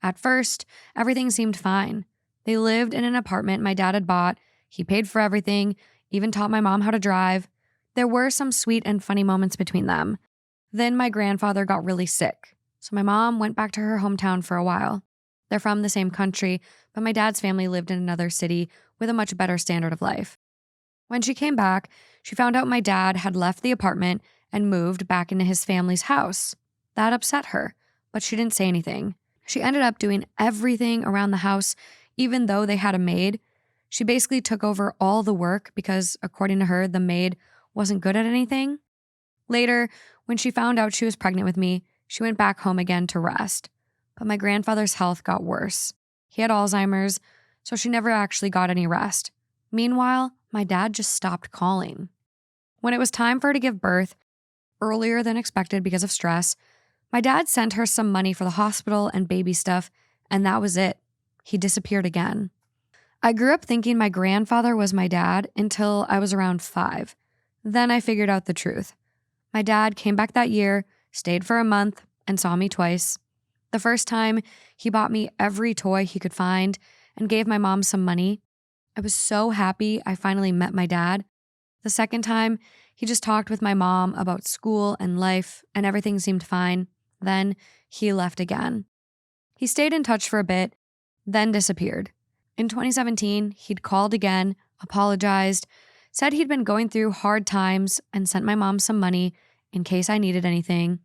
At first, everything seemed fine. They lived in an apartment my dad had bought. He paid for everything, even taught my mom how to drive. There were some sweet and funny moments between them. Then my grandfather got really sick, so my mom went back to her hometown for a while. They're from the same country, but my dad's family lived in another city with a much better standard of life. When she came back, she found out my dad had left the apartment and moved back into his family's house. That upset her, but she didn't say anything. She ended up doing everything around the house, even though they had a maid. She basically took over all the work because, according to her, the maid wasn't good at anything. Later, when she found out she was pregnant with me, she went back home again to rest. But my grandfather's health got worse. He had Alzheimer's, so she never actually got any rest. Meanwhile, my dad just stopped calling. When it was time for her to give birth, earlier than expected because of stress, my dad sent her some money for the hospital and baby stuff, and that was it. He disappeared again. I grew up thinking my grandfather was my dad until I was around 5. Then I figured out the truth. My dad came back that year, stayed for a month, and saw me twice. The first time, he bought me every toy he could find and gave my mom some money. I was so happy I finally met my dad. The second time, he just talked with my mom about school and life, and everything seemed fine. Then he left again. He stayed in touch for a bit, then disappeared. In 2017, he'd called again, apologized, said he'd been going through hard times, and sent my mom some money in case I needed anything.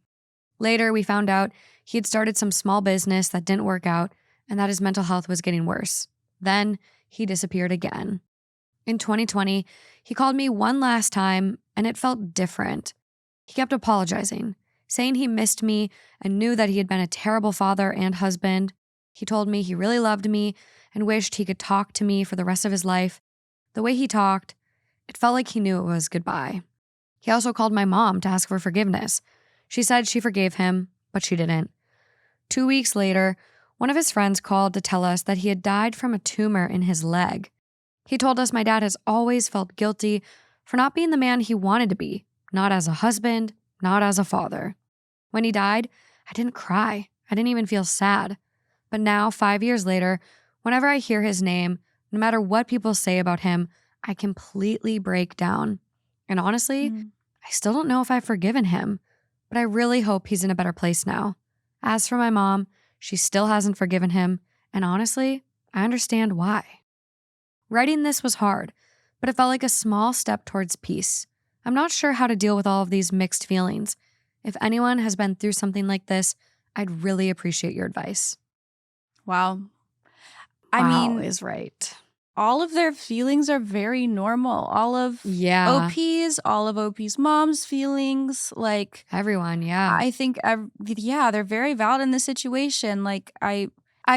Later, we found out he had started some small business that didn't work out and that his mental health was getting worse. Then he disappeared again. In 2020, he called me one last time, and it felt different. He kept apologizing, saying he missed me and knew that he had been a terrible father and husband. He told me he really loved me and wished he could talk to me for the rest of his life. The way he talked, it felt like he knew it was goodbye. He also called my mom to ask for forgiveness. She said she forgave him, but she didn't. 2 weeks later, one of his friends called to tell us that he had died from a tumor in his leg. He told us my dad has always felt guilty for not being the man he wanted to be, not as a husband, not as a father. When he died, I didn't cry. I didn't even feel sad. But now, 5 years later, whenever I hear his name, no matter what people say about him, I completely break down. And honestly, I still don't know if I've forgiven him, but I really hope he's in a better place now. As for my mom, she still hasn't forgiven him, and honestly, I understand why. Writing this was hard, but it felt like a small step towards peace. I'm not sure how to deal with all of these mixed feelings. If anyone has been through something like this, I'd really appreciate your advice. Wow. Wow is right. All of their feelings are very normal. All of OP's mom's feelings, like everyone, yeah. I think, they're very valid in this situation. Like I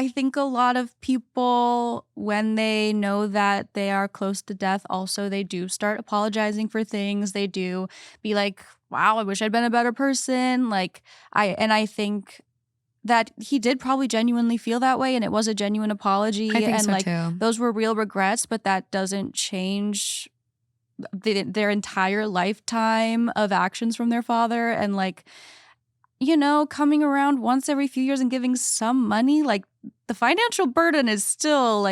think a lot of people, when they know that they are close to death, also they do start apologizing for things. They do be like, "Wow, I wish I'd been a better person." I think that he did probably genuinely feel that way, and it was a genuine apology. I think so too. Those were real regrets, but that doesn't change their entire lifetime of actions from their father. And coming around once every few years and giving some money, like the financial burden is still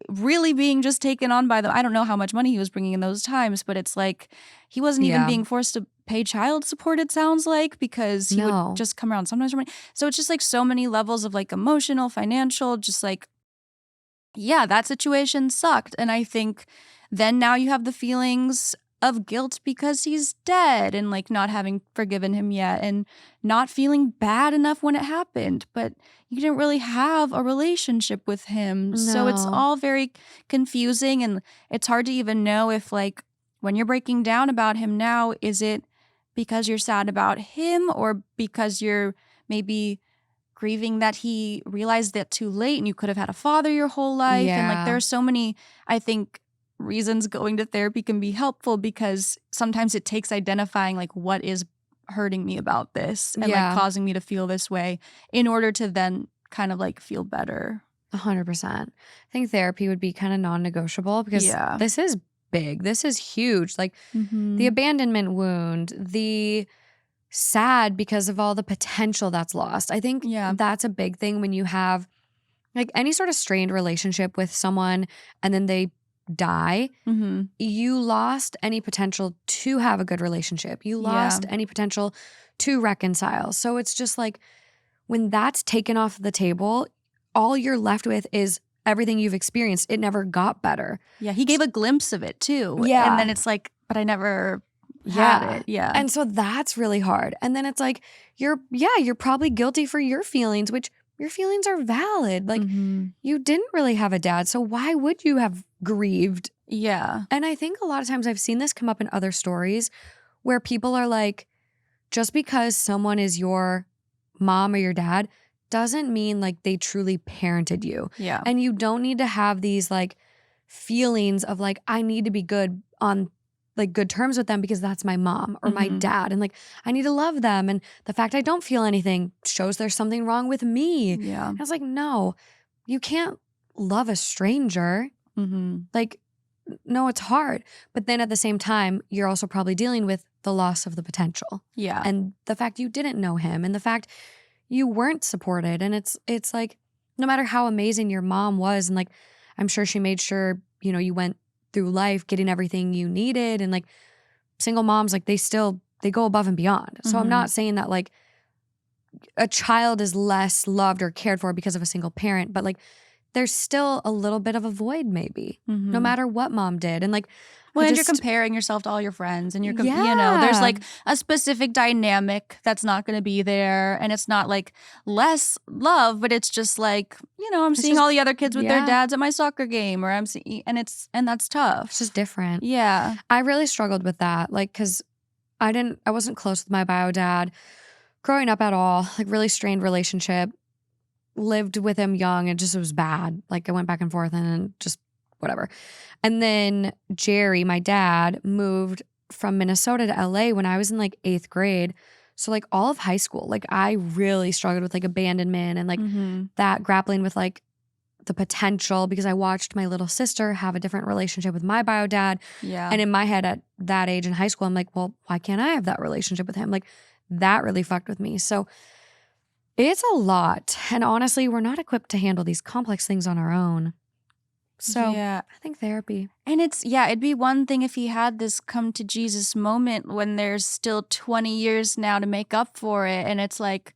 really being just taken on by them. I don't know how much money he was bringing in those times, but it's like he wasn't even being forced to pay child support, it sounds like, because he would just come around sometimes for money. So it's just so many levels of emotional, financial, just that situation sucked. And I think then now you have the feelings of guilt because he's dead and not having forgiven him yet and not feeling bad enough when it happened. But you didn't really have a relationship with him. No. So it's all very confusing, and it's hard to even know if when you're breaking down about him now, is it because you're sad about him or because you're maybe grieving that he realized that too late and you could have had a father your whole life. Yeah. And there are so many, I think, reasons going to therapy can be helpful, because sometimes it takes identifying what is hurting me about this and causing me to feel this way in order to then kind of feel better. 100%. I think therapy would be kind of non-negotiable because this is big. This is huge. Like Mm-hmm. the abandonment wound, the sad because of all the potential that's lost. I think Yeah. that's a big thing when you have like any sort of strained relationship with someone and then they die. Mm-hmm. You lost any potential to have a good relationship. You lost any potential to reconcile. So it's just like when that's taken off the table, all you're left with is everything you've experienced. It never got better. Yeah, he gave a glimpse of it too. Yeah. And then it's like, but I never had it. Yeah. And so that's really hard. And then it's like, you're probably guilty for your feelings, which your feelings are valid. Like Mhm. you didn't really have a dad. So why would you have grieved? Yeah. And I think a lot of times I've seen this come up in other stories where people are like, just because someone is your mom or your dad doesn't mean like they truly parented you. Yeah. And you don't need to have these like feelings of like, I need to be good on like good terms with them because that's my mom or my dad. And like, I need to love them. And the fact I don't feel anything shows there's something wrong with me. Yeah. I was like, no, you can't love a stranger. Mm-hmm. Like, no, it's hard. But then at the same time, you're also probably dealing with the loss of the potential. Yeah. And the fact you didn't know him and the fact you weren't supported. And it's like, no matter how amazing your mom was, and like, I'm sure she made sure, you know, you went through life getting everything you needed. And like single moms, like they go above and beyond. So I'm not saying that like a child is less loved or cared for because of a single parent, but like there's still a little bit of a void maybe, no matter what mom did. And like, well, and you're comparing yourself to all your friends and you're, you know, Yeah. there's like a specific dynamic that's not going to be there. And it's not like less love, but it's just like, you know, I'm seeing just- all the other kids with their yeah. dads at my soccer game, or I'm seeing, and that's tough. it's just different. Yeah. I really struggled with that. Like, cause I wasn't close with my bio dad growing up at all, like really strained relationship, lived with him young. It was bad. Like I went back and forth and just whatever. And then Jerry, my dad, moved from Minnesota to LA when I was in like 8th grade. So like all of high school, like I really struggled with like abandonment and like that grappling with like the potential because I watched my little sister have a different relationship with my bio dad. Yeah. And in my head at that age in high school, I'm like, well, why can't I have that relationship with him? Like that really fucked with me. So it's a lot. And honestly, we're not equipped to handle these complex things on our own. So yeah. I think therapy. And it'd be one thing if he had this come to Jesus moment when there's still 20 years now to make up for it. And it's like,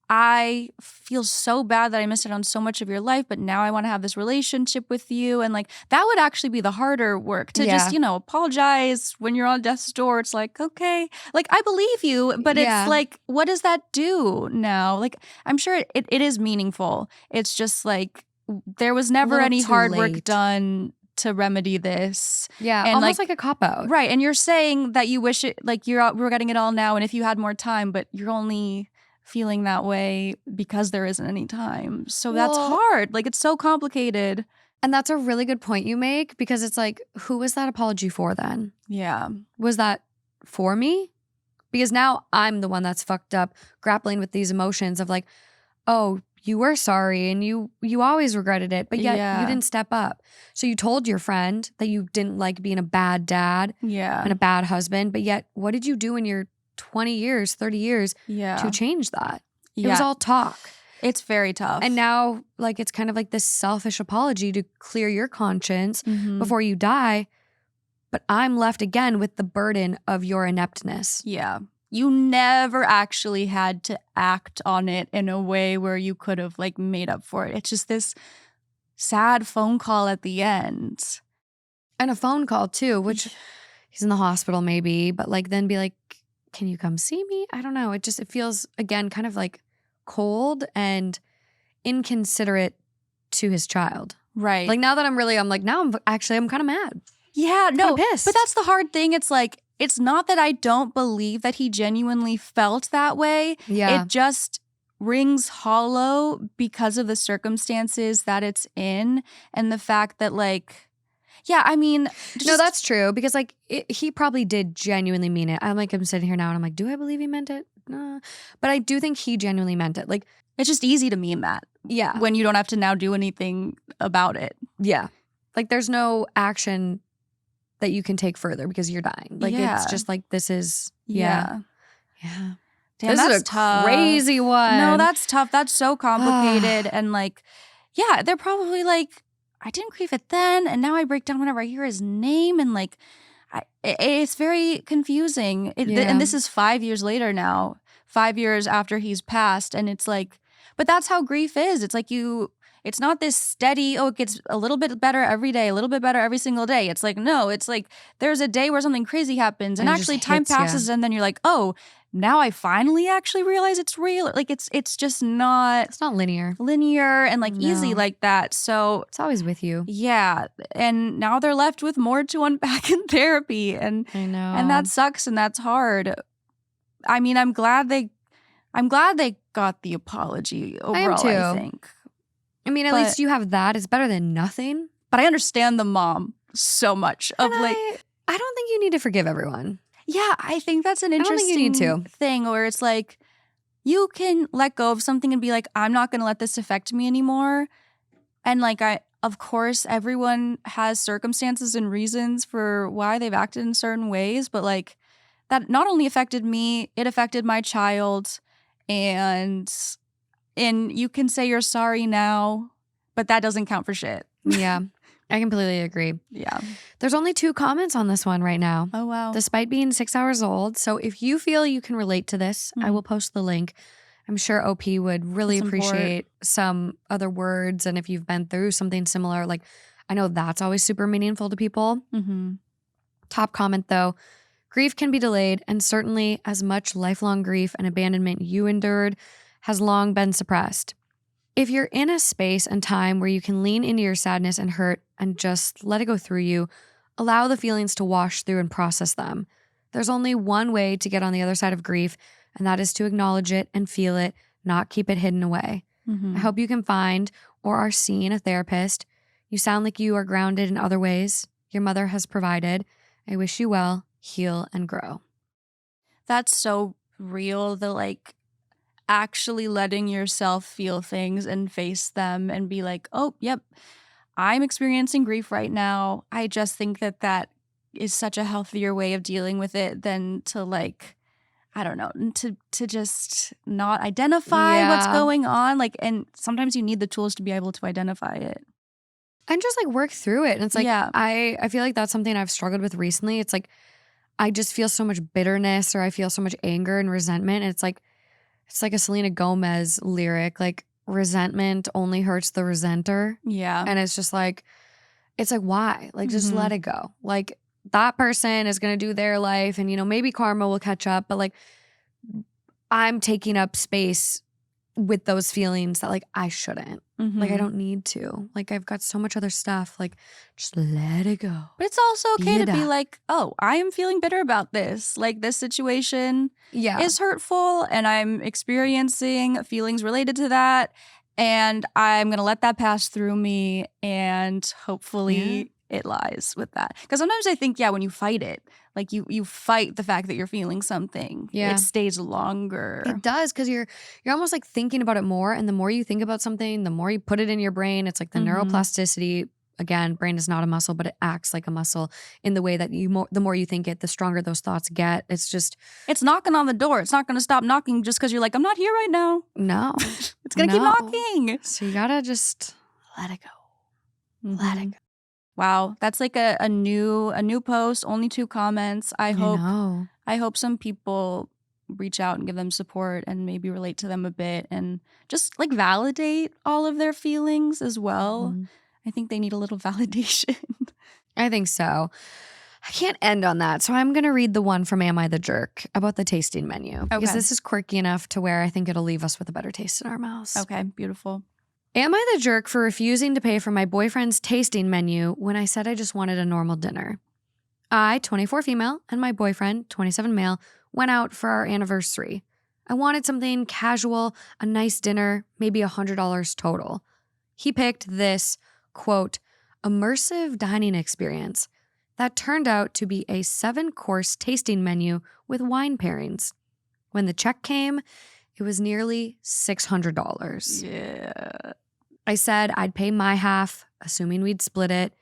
I feel so bad that I missed out on so much of your life, but now I want to have this relationship with you. And like, that would actually be the harder work to just, you know, apologize when you're on death's door. It's like, okay, like I believe you, but it's like, what does that do now? Like, I'm sure it is meaningful. It's just like, there was never any hard work done to remedy this. Yeah, and almost like a cop-out. Right, and you're saying that you wish it, like we're getting it all now, and if you had more time, but you're only feeling that way because there isn't any time. So that's hard. Like it's so complicated. And that's a really good point you make because it's like, who was that apology for then? Yeah. Was that for me? Because now I'm the one that's fucked up, grappling with these emotions of like, oh, you were sorry and you always regretted it, but yet you didn't step up. So you told your friend that you didn't like being a bad dad and a bad husband, but yet what did you do in your 20 years, 30 years to change that? It was all talk. It's very tough. And now like it's kind of like this selfish apology to clear your conscience before you die, but I'm left again with the burden of your ineptness. Yeah. You never actually had to act on it in a way where you could have like made up for it. It's just this sad phone call at the end. And a phone call too, which he's in the hospital maybe, but like then be like, can you come see me? I don't know. It feels again kind of like cold and inconsiderate to his child. Right. Like now that I'm kind of mad. Yeah, no, pissed. But that's the hard thing. It's like, it's not that I don't believe that he genuinely felt that way. Yeah. It just rings hollow because of the circumstances that it's in and the fact that like, yeah, I mean. No, that's true because like he probably did genuinely mean it. I'm sitting here now and I'm like, do I believe he meant it? No. But I do think he genuinely meant it. Like, it's just easy to mean that. Yeah. When you don't have to now do anything about it. Yeah. Like there's no action that you can take further because you're dying. Like Yeah. it's just like this is Yeah. Damn, this that's is a tough. crazy one. No, that's tough. That's so complicated. And like, yeah, they're probably like, I didn't grieve it then, and now I break down whenever I hear his name, and like, it's very confusing. And this is 5 years later now, 5 years after he's passed, and it's like, but that's how grief is. It's like it's not this steady, oh, it gets a little bit better every day, a little bit better every single day. It's like, no, it's like there's a day where something crazy happens, and And it just actually time hits ya. passes, and then you're like, oh, now I finally actually realize it's real. Like it's just not It's not linear. and like easy No. like that. So It's always with you. yeah, and now they're left with more to unpack in therapy, and I know. that sucks, and that's hard. I mean, I'm glad they got the apology overall. too. I think, I mean, at but- least you have that. It's better than nothing. but I understand the mom so much of And like. I don't think you need to forgive everyone. Yeah, I think that's an don't think interesting you need to. thing where it's like you can let go of something and be like, I'm not going to let this affect me anymore. And like, of course, everyone has circumstances and reasons for why they've acted in certain ways, but like that not only affected me, it affected my child. And you can say you're sorry now, but that doesn't count for shit. Yeah, I completely agree. Yeah. There's only 2 comments on this one right now. Oh, wow. Despite being 6 hours old. So if you feel you can relate to this, I will post the link. I'm sure OP would really Support. appreciate some other words. And if you've been through something similar, like I know that's always super meaningful to people. Mm-hmm. Top comment though, grief can be delayed, and certainly as much lifelong grief and abandonment you endured has long been suppressed. If you're in a space and time where you can lean into your sadness and hurt and just let it go through you, allow the feelings to wash through and process them. There's only one way to get on the other side of grief, and that is to acknowledge it and feel it, not keep it hidden away. Mm-hmm. I hope you can find or are seeing a therapist. You sound like you are grounded in other ways. Your mother has provided. I wish you well, heal, and grow. That's so real. The like actually letting yourself feel things and face them and be like, oh, yep, I'm experiencing grief right now. I just think that is such a healthier way of dealing with it than to like, I don't know, to just not identify what's Yeah. going on. Like, and sometimes you need the tools to be able to identify it. And just like work through it. And it's like, Yeah. I feel like that's something I've struggled with recently. It's like, I just feel so much bitterness, or I feel so much anger and resentment. And it's like a Selena Gomez lyric, like resentment only hurts the resenter. Yeah. And it's just like, why? Like, just Mhm. let it go. Like, that person is going to do their life, and, maybe karma will catch up. But like, I'm taking up space with those feelings that like I shouldn't. Like, I Mhm. don't need to. Like, I've got so much other stuff. Like, just let it go. But it's also okay Beat to it be up. like, oh, I am feeling bitter about this. Like, this situation Yeah. is hurtful, and I'm experiencing feelings related to that. And I'm going to let that pass through me, and hopefully it lies with that. Because sometimes I think, when you fight it, like you fight the fact that you're feeling something, Yeah. it stays longer. It does, because you're almost like thinking about it more, and the more you think about something, the more you put it in your brain. It's like the Mhm. neuroplasticity. Again, brain is not a muscle, but it acts like a muscle in the way that the more you think it, the stronger those thoughts get. It's just It's knocking on the door. It's not going to stop knocking just because you're like, I'm not here right now. no. It's going to keep No. knocking. So you gotta just let it go. Let it go. Wow, that's like a new post, only 2 comments. I know. hope some people reach out and give them support and maybe relate to them a bit and just like validate all of their feelings as well. Mhm. I think they need a little validation. I think so. I can't end on that. So I'm going to read the one from Am I the Jerk about the tasting menu. Because Okay. this is quirky enough to where I think it'll leave us with a better taste in our mouths. Okay, beautiful. Am I the jerk for refusing to pay for my boyfriend's tasting menu when I said I just wanted a normal dinner? I, 24 female, and my boyfriend, 27 male, went out for our anniversary. I wanted something casual, a nice dinner, maybe $100 total. He picked this, quote, immersive dining experience that turned out to be a 7-course tasting menu with wine pairings. When the check came, it was nearly $600. Yeah. I said I'd pay my half, assuming we'd split it.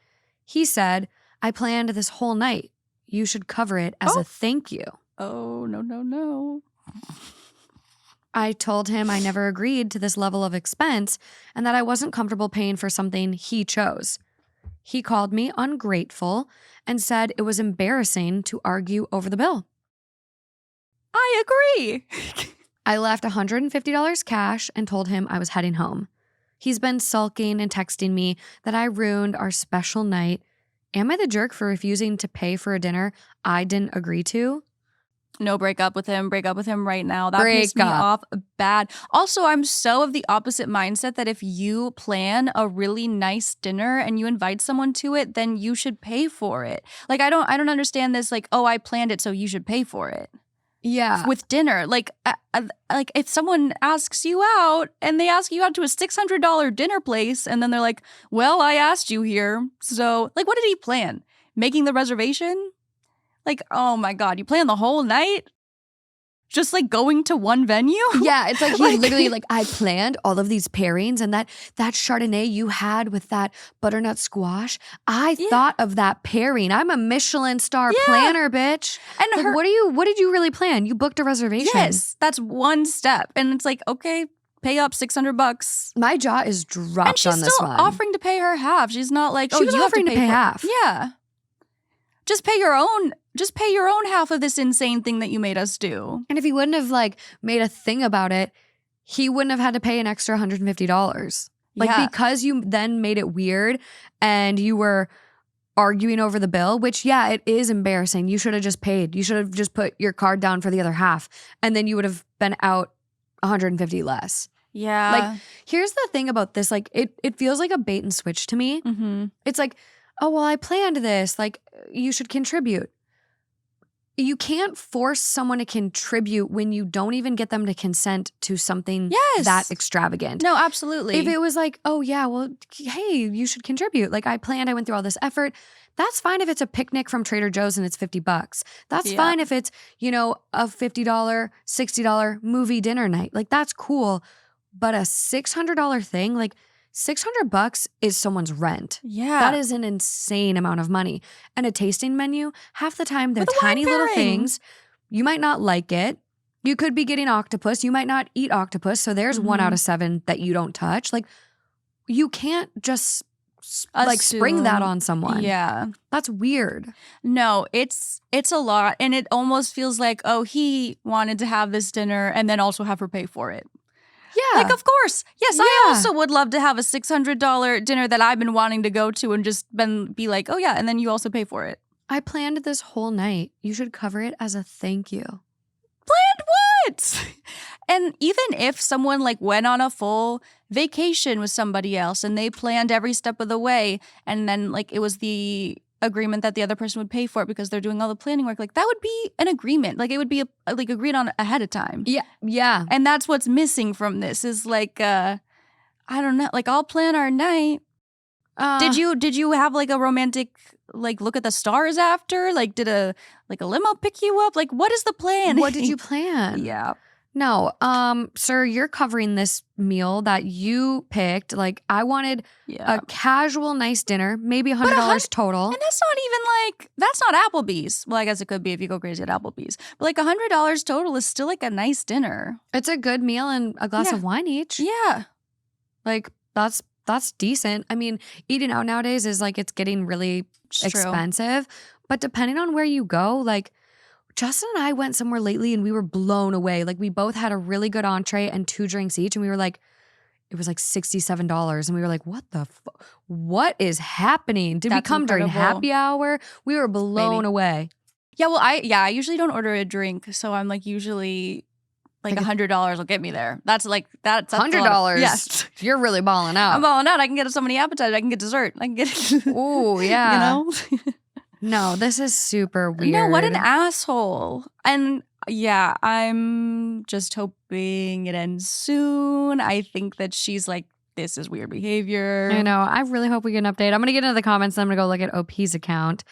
He said I planned this whole night. You should cover it as a thank you. Oh, no. I told him I never agreed to this level of expense and that I wasn't comfortable paying for something he chose. He called me ungrateful and said it was embarrassing to argue over the bill. I agree. I left $150 cash and told him I was heading home. He's been sulking and texting me that I ruined our special night. Am I the jerk for refusing to pay for a dinner I didn't agree to? No, break up with him. Break up with him right now. That Break pissed me up. off bad. Also, I'm so of the opposite mindset that if you plan a really nice dinner and you invite someone to it, then you should pay for it. Like, I don't understand this. Like, oh, I planned it, so you should pay for it. Yeah. With dinner, like if someone asks you out and they ask you out to a $600 dinner place, and then they're like, "Well, I asked you here, so like, what did he plan? Making the reservation?" Like, oh my God, you planned the whole night? Just like going to one venue? Yeah, it's like he literally like, I planned all of these pairings and that Chardonnay you had with that butternut squash. I thought of that pairing. I'm a Michelin star planner, bitch. And like, what did you really plan? You booked a reservation. Yes, that's one step. And it's like, okay, pay up $600. My jaw is dropped and she's on this still one. offering to pay her half. She's not like, she was offering to pay half. Yeah. Just pay your own half of this insane thing that you made us do. And if he wouldn't have like made a thing about it, he wouldn't have had to pay an extra $150. Like because you then made it weird and you were arguing over the bill, which it is embarrassing. You should have just paid. You should have just put your card down for the other half and then you would have been out $150 less. Yeah. Like here's the thing about this, like it feels like a bait and switch to me. Mm-hmm. It's like, oh, well, I planned this. Like, you should contribute. You can't force someone to contribute when you don't even get them to consent to something that extravagant. No, absolutely. If it was like, oh, yeah, well, hey, you should contribute. Like, I planned, I went through all this effort. That's fine if it's a picnic from Trader Joe's and it's $50. That's fine if it's, a $50, $60 movie dinner night. Like, that's cool. But a $600 thing, like, $600 is someone's rent. Yeah. That is an insane amount of money. And a tasting menu, half the time they're With a tiny wine little pairing. things. You might not like it. You could be getting octopus. You might not eat octopus. So there's 1 out of 7 that you don't touch. Like, you can't just spring that on someone. Yeah. That's weird. No, it's a lot. And it almost feels like, oh, he wanted to have this dinner and then also have her pay for it. Yeah. Like, of course. Yes, I also would love to have a $600 dinner that I've been wanting to go to and just be like, oh, yeah, and then you also pay for it. I planned this whole night. You should cover it as a thank you. Planned what? And even if someone like went on a full vacation with somebody else and they planned every step of the way and then like it was the agreement that the other person would pay for it because they're doing all the planning work, like that would be an agreement. Like it would be like agreed on ahead of time. Yeah. Yeah. And that's what's missing from this is like, I don't know, like I'll plan our night. Did you have like a romantic like look at the stars after? Like did a limo pick you up? Like what is the plan? What did you plan? Yeah. No, sir, you're covering this meal that you picked. Like, I wanted a casual, nice dinner, maybe $100 total. And that's not even like, that's not Applebee's. Well, I guess it could be if you go crazy at Applebee's. But like $100 total is still like a nice dinner. It's a good meal and a glass of wine each. Yeah. Like, that's decent. I mean, eating out nowadays is like, it's getting really expensive. But depending on where you go, like, Justin and I went somewhere lately and we were blown away. Like we both had a really good entree and 2 drinks each. And we were like, it was like $67. And we were like, what is happening? Did we come during happy hour? We were blown away. Yeah, well, I usually don't order a drink. So I'm like usually like $100 will get me there. That's $100. Yes. You're really balling out. I'm balling out. I can get so many appetizers. I can get dessert. I can get oh, yeah. You know? No, this is super weird. No, what an asshole. And yeah, I'm just hoping it ends soon. I think that she's like, this is weird behavior. I know. I really hope we get an update. I'm going to get into the comments and I'm going to go look at OP's account.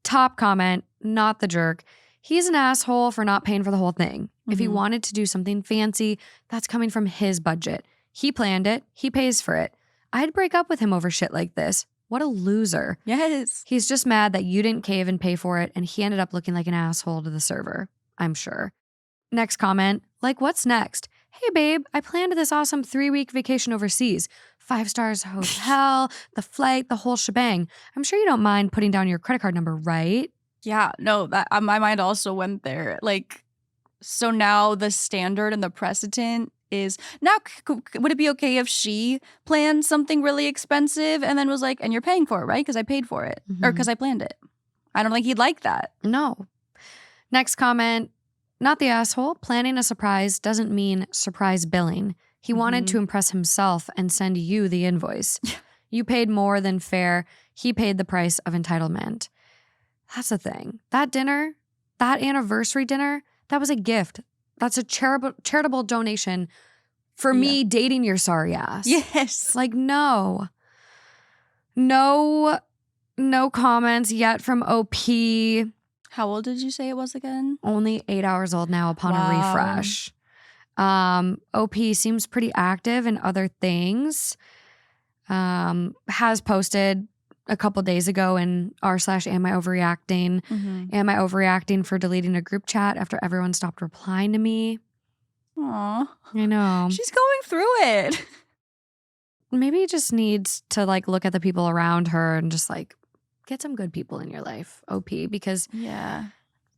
Top comment, not the jerk. He's an asshole for not paying for the whole thing. If he wanted to do something fancy, that's coming from his budget. He planned it. He pays for it. I'd break up with him over shit like this. What a loser. Yes. He's just mad that you didn't cave and pay for it, and he ended up looking like an asshole to the server, I'm sure. Next comment, like, what's next? Hey, babe, I planned this awesome 3-week vacation overseas. 5 stars hotel, the flight, the whole shebang. I'm sure you don't mind putting down your credit card number, right? Yeah, no, that my mind also went there. Like, so now the standard and the precedent is now, would it be okay if she planned something really expensive and then was like, and you're paying for it, right? Because I paid for it or because I planned it. I don't think he'd like that. No. Next comment, not the asshole. Planning a surprise doesn't mean surprise billing. He wanted to impress himself and send you the invoice. You paid more than fair. He paid the price of entitlement. That's the thing. That dinner, that anniversary dinner, that was a gift. That's a charitable donation for me dating your sorry ass. Yes. Like, no comments yet from OP. How old did you say it was again? Only 8 hours old now upon a refresh. OP seems pretty active in other things. Has posted a couple days ago in r/am I overreacting? Am I overreacting for deleting a group chat after everyone stopped replying to me? Aw. I know. She's going through it. Maybe he just needs to like look at the people around her and just like get some good people in your life, OP, because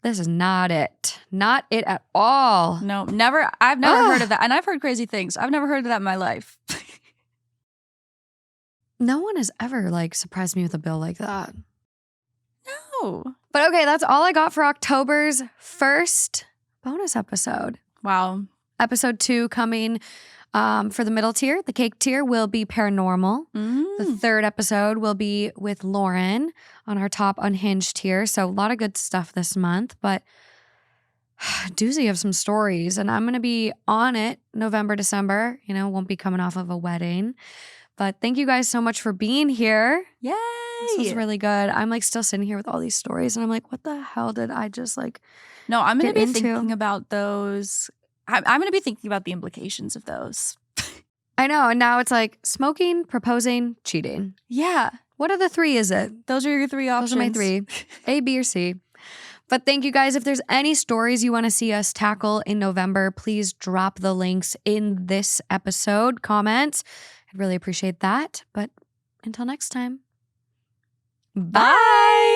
this is not it. Not it at all. No, never. I've never heard of that. And I've heard crazy things. I've never heard of that in my life. No one has ever like surprised me with a bill like that. No. But okay, that's all I got for October's first bonus episode. Wow. Episode 2 coming for the middle tier. The cake tier will be paranormal. The third episode will be with Lauren on our top unhinged tier. So a lot of good stuff this month, but doozy of some stories. And I'm going to be on it November, December. You know, won't be coming off of a wedding. But thank you guys so much for being here. Yay. This was really good. I'm like still sitting here with all these stories and I'm like, what the hell did I just like No, I'm going to be into? thinking about those. I'm going to be thinking about the implications of those. I know. And now it's like smoking, proposing, cheating. Yeah. What are the 3 is it? Those are your 3 options. Those are my 3. A, B, or C. But thank you guys. If there's any stories you want to see us tackle in November, please drop the links in this episode comments. I'd really appreciate that. But until next time, bye.